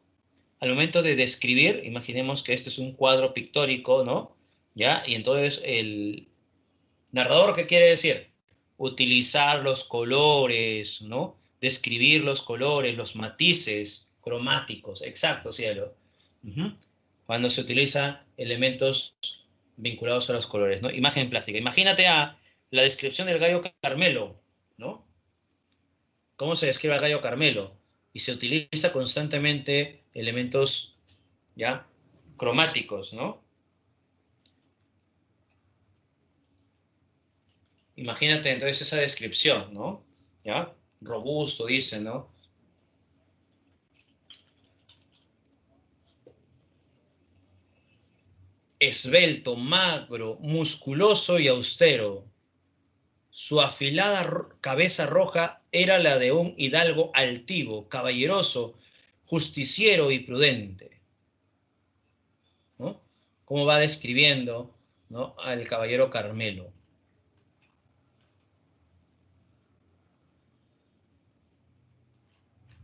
Speaker 1: al momento de describir, imaginemos que esto es un cuadro pictórico, ¿no? ¿Ya? Y entonces el narrador, ¿qué quiere decir? Utilizar los colores, ¿no? Describir los colores, los matices cromáticos. Exacto, cielo. Cuando se utilizan elementos vinculados a los colores, ¿no? Imagen plástica. Imagínate la descripción del gallo Carmelo, ¿no? ¿Cómo se describe al gallo Carmelo? Y se utiliza constantemente elementos, ¿ya? Cromáticos, ¿no? Imagínate entonces esa descripción, ¿no? ¿Ya? Robusto, dice, ¿no? Esbelto, magro, musculoso y austero. Su afilada cabeza roja era la de un hidalgo altivo, caballeroso, justiciero y prudente, ¿no? Cómo va describiendo, ¿no?, al caballero Carmelo.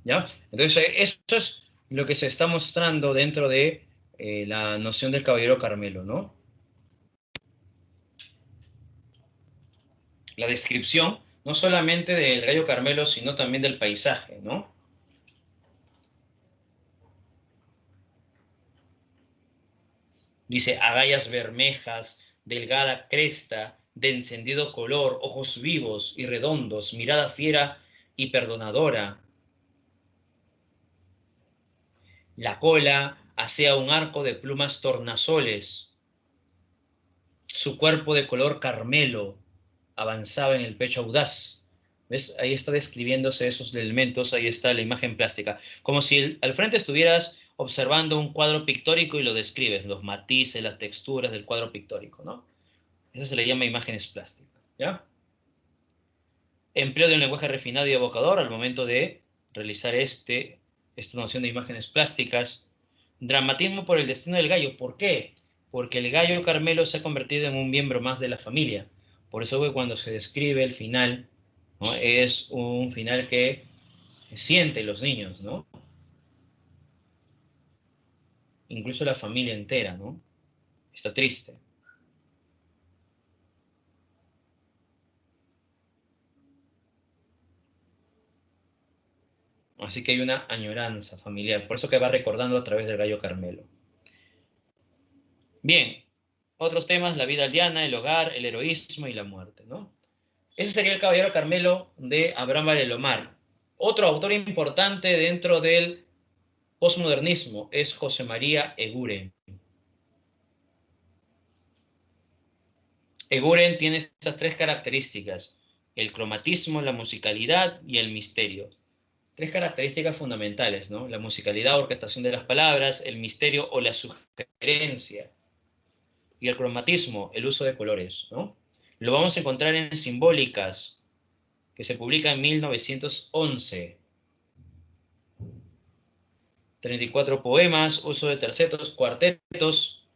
Speaker 1: ¿Ya? Entonces, eso es lo que se está mostrando dentro de la noción del caballero Carmelo, ¿no? La descripción, no solamente del gallo Carmelo, sino también del paisaje, ¿no? Dice, agallas bermejas, delgada cresta, de encendido color, ojos vivos y redondos, mirada fiera y perdonadora. La cola hacía un arco de plumas tornasoles. Su cuerpo de color carmelo avanzaba en el pecho audaz. ¿Ves? Ahí está describiéndose esos elementos, ahí está la imagen plástica. Como si al frente estuvieras observando un cuadro pictórico y lo describes, los matices, las texturas del cuadro pictórico, ¿no? Eso se le llama imágenes plásticas, ¿ya? Empleo de un lenguaje refinado y evocador al momento de realizar esta noción de imágenes plásticas. Dramatismo por el destino del gallo. ¿Por qué? Porque el gallo Carmelo se ha convertido en un miembro más de la familia. Por eso que cuando se describe el final, ¿no?, es un final que sienten los niños, ¿no? Incluso la familia entera, ¿no? Está triste. Así que hay una añoranza familiar. Por eso que va recordando a través del gallo Carmelo. Bien, otros temas, la vida aldeana, el hogar, el heroísmo y la muerte, ¿no? Ese sería el Caballero Carmelo de Abraham Valelomar. Otro autor importante dentro del posmodernismo es José María Eguren. Eguren tiene estas tres características: el cromatismo, la musicalidad y el misterio. Tres características fundamentales, ¿no? La musicalidad, orquestación de las palabras, el misterio o la sugerencia, y el cromatismo, el uso de colores, ¿no? Lo vamos a encontrar en Simbólicas, que se publica en 1911. 34 poemas, uso de tercetos, cuartetos.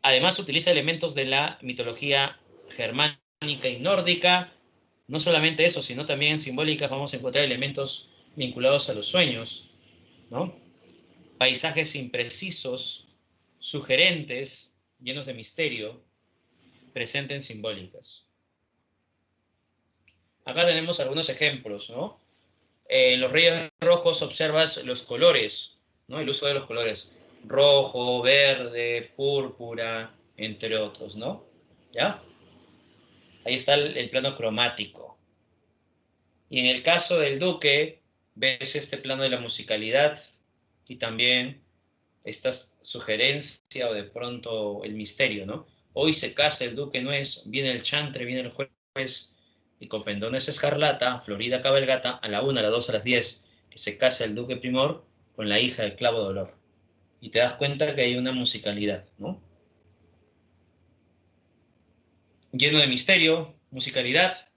Speaker 1: Además utiliza elementos de la mitología germánica y nórdica. No solamente eso, sino también en Simbólicas vamos a encontrar elementos vinculados a los sueños, ¿no? Paisajes imprecisos, sugerentes, llenos de misterio, presentes en Simbólicas. Acá tenemos algunos ejemplos, ¿no? En los Reyes Rojos observas los colores, ¿no? El uso de los colores. Rojo, verde, púrpura, entre otros, ¿no? ¿Ya? Ahí está el plano cromático. Y en el caso del Duque, ves este plano de la musicalidad y también esta sugerencia o de pronto el misterio, ¿no? Hoy se casa el Duque Nuez, viene el chantre, viene el juez, y con pendones escarlata, florida cabalgata, a la 1, a las 2, a las 10, que se casa el Duque Primor con la hija del Clavo de Olor. Y te das cuenta que hay una musicalidad, ¿no? Lleno de misterio, musicalidad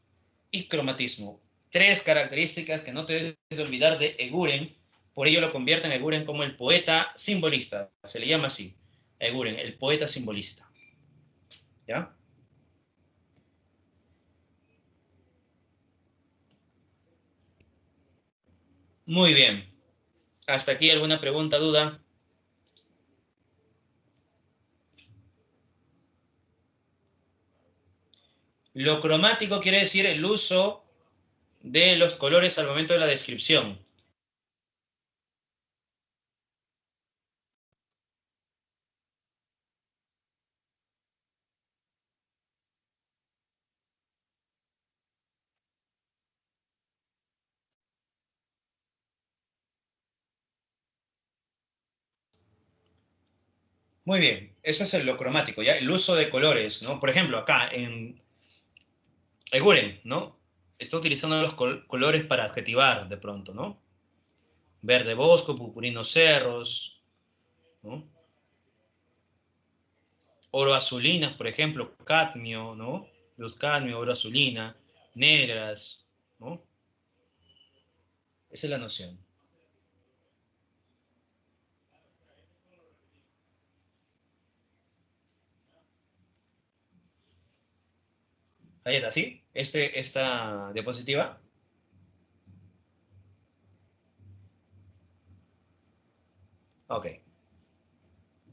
Speaker 1: y cromatismo. Tres características que no te debes de olvidar de Eguren. Por ello lo convierte en Eguren como el poeta simbolista. Se le llama así, Eguren, el poeta simbolista. ¿Ya? Muy bien. Hasta aquí alguna pregunta, duda. Lo cromático quiere decir el uso de los colores al momento de la descripción. Muy bien, eso es lo cromático, ¿ya? El uso de colores, ¿no? Por ejemplo, acá en Eguren, ¿no? Está utilizando los colores para adjetivar de pronto, ¿no? Verde bosco, purpurinos cerros, ¿no? Oro azulinas, por ejemplo, cadmio, ¿no? Luz cadmio, oro azulina, negras, ¿no? Esa es la noción. Ahí está, ¿sí? Esta diapositiva. Ok.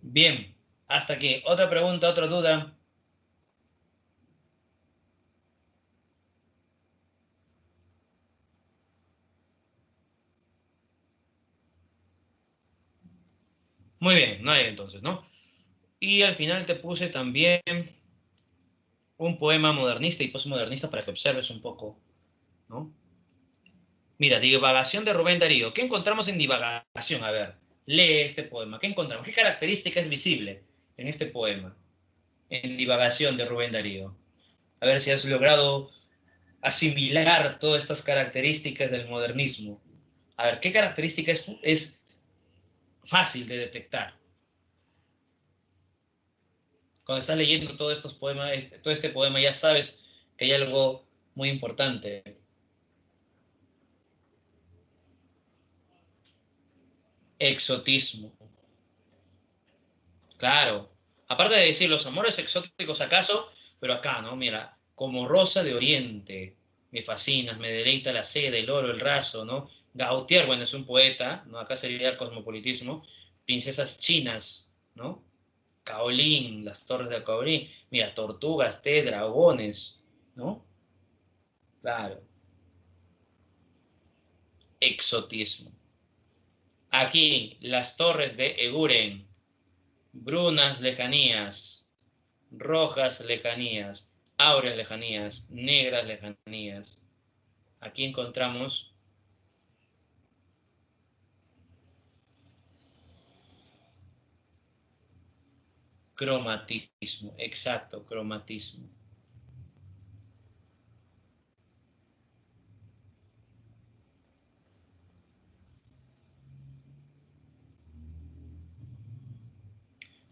Speaker 1: Bien. Hasta aquí. ¿Otra pregunta, otra duda? Muy bien, no hay entonces, ¿no? Y al final te puse también un poema modernista y postmodernista para que observes un poco, ¿no? Mira, Divagación de Rubén Darío. ¿Qué encontramos en Divagación? A ver, lee este poema. ¿Qué encontramos? ¿Qué característica es visible en este poema? En Divagación de Rubén Darío. A ver si has logrado asimilar todas estas características del modernismo. A ver, ¿qué característica es fácil de detectar? Cuando estás leyendo todos estos poemas, todo este poema, ya sabes que hay algo muy importante. Exotismo. Claro. Aparte de decir los amores exóticos acaso, pero acá, ¿no? Mira, como rosa de oriente, me fascinas, me deleita la seda, el oro, el raso, ¿no? Gautier, bueno, es un poeta, ¿no? Acá sería cosmopolitismo. Princesas chinas, ¿no? Caolín, las torres de Caolín. Mira, tortugas, dragones, ¿no? Claro. Exotismo. Aquí, las torres de Eguren, brunas lejanías, rojas lejanías, áureas lejanías, negras lejanías. Aquí encontramos cromatismo, exacto, cromatismo.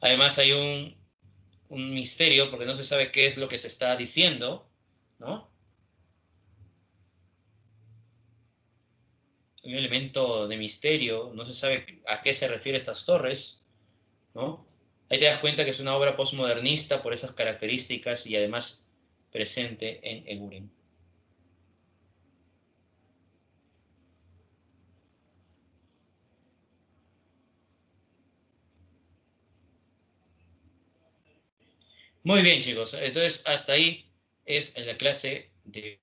Speaker 1: Además hay un misterio porque no se sabe qué es lo que se está diciendo, ¿no? Un elemento de misterio, no se sabe a qué se refiere estas torres, ¿no? Ahí te das cuenta que es una obra postmodernista por esas características y además presente en Eguren. Muy bien, chicos. Entonces, hasta ahí es la clase de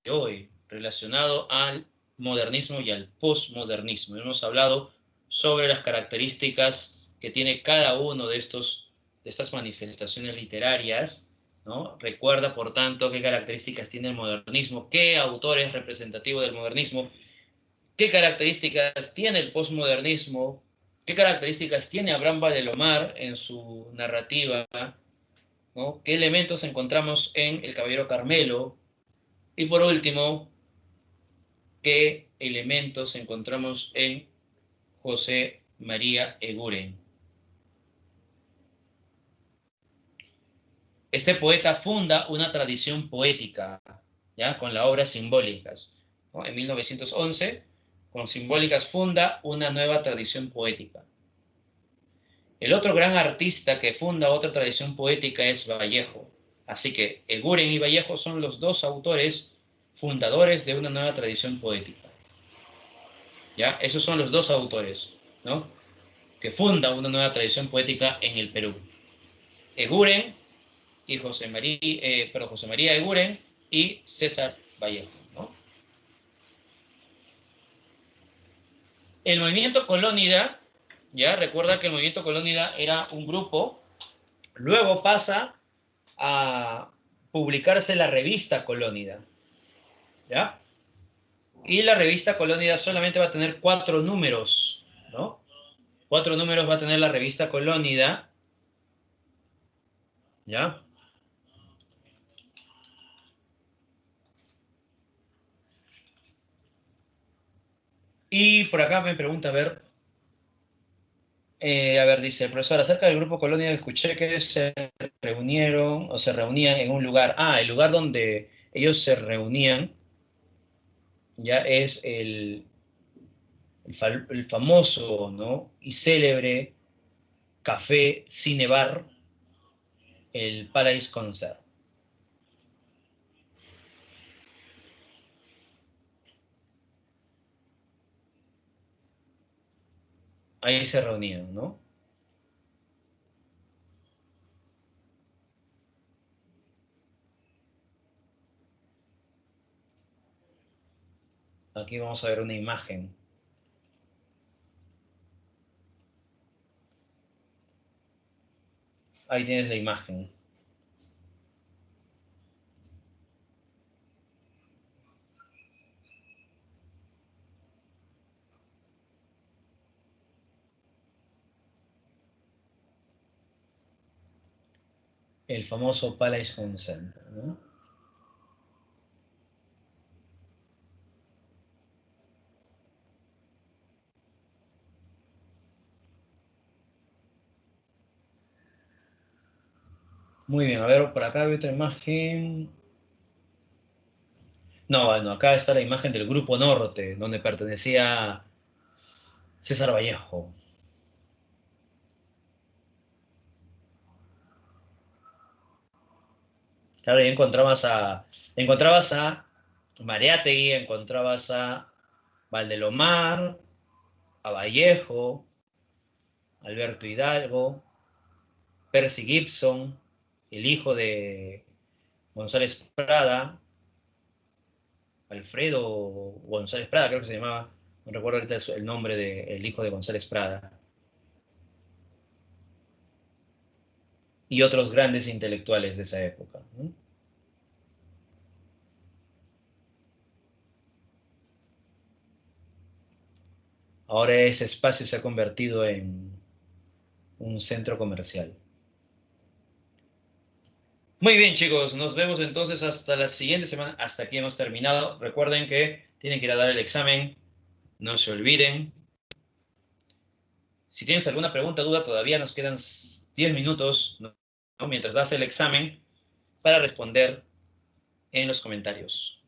Speaker 1: hoy relacionado al modernismo y al posmodernismo. Hemos hablado sobre las características que tiene cada uno de estas manifestaciones literarias, ¿no? Recuerda, por tanto, qué características tiene el modernismo, qué autor es representativo del modernismo, qué características tiene el posmodernismo, qué características tiene Abraham Vallelomar en su narrativa, ¿no? ¿Qué elementos encontramos en el Caballero Carmelo? Y por último, ¿qué elementos encontramos en José María Eguren? Este poeta funda una tradición poética, ¿ya? Con las obras simbólicas, ¿no? En 1911, con Simbólicas funda una nueva tradición poética. El otro gran artista que funda otra tradición poética es Vallejo. Así que Eguren y Vallejo son los dos autores fundadores de una nueva tradición poética. ¿Ya? Esos son los dos autores, ¿no? Que funda una nueva tradición poética en el Perú. Eguren y José María Eguren y César Vallejo, ¿no? El movimiento Colónida, ya recuerda que el movimiento Colónida era un grupo, luego pasa a publicarse la revista Colónida, ¿ya? Y la revista Colónida solamente va a tener 4 números, ¿no? 4 números va a tener la revista Colónida, ¿Ya? Y por acá me pregunta, a ver, dice, profesor, acerca del grupo Colonia, escuché que se reunieron o se reunían en un lugar. Ah, el lugar donde ellos se reunían ya es el famoso, ¿no? Y célebre café cine bar, el Paradise Concert. Ahí se reunían, ¿no? Aquí vamos a ver una imagen. Ahí tienes la imagen. El famoso Palace Home Center, ¿no? Muy bien, a ver, por acá hay otra imagen. No, bueno, acá está la imagen del Grupo Norte, donde pertenecía César Vallejo. Claro, ahí encontrabas a Mariátegui, encontrabas a Valdelomar, a Vallejo, Alberto Hidalgo, Percy Gibson, el hijo de González Prada, Alfredo González Prada, creo que se llamaba, no recuerdo ahorita el nombre del hijo de González Prada, y otros grandes intelectuales de esa época, ¿no? Ahora ese espacio se ha convertido en un centro comercial. Muy bien, chicos, nos vemos entonces hasta la siguiente semana. Hasta aquí hemos terminado. Recuerden que tienen que ir a dar el examen. No se olviden. Si tienes alguna pregunta, duda, todavía nos quedan 10 minutos, ¿no? Mientras das el examen para responder en los comentarios.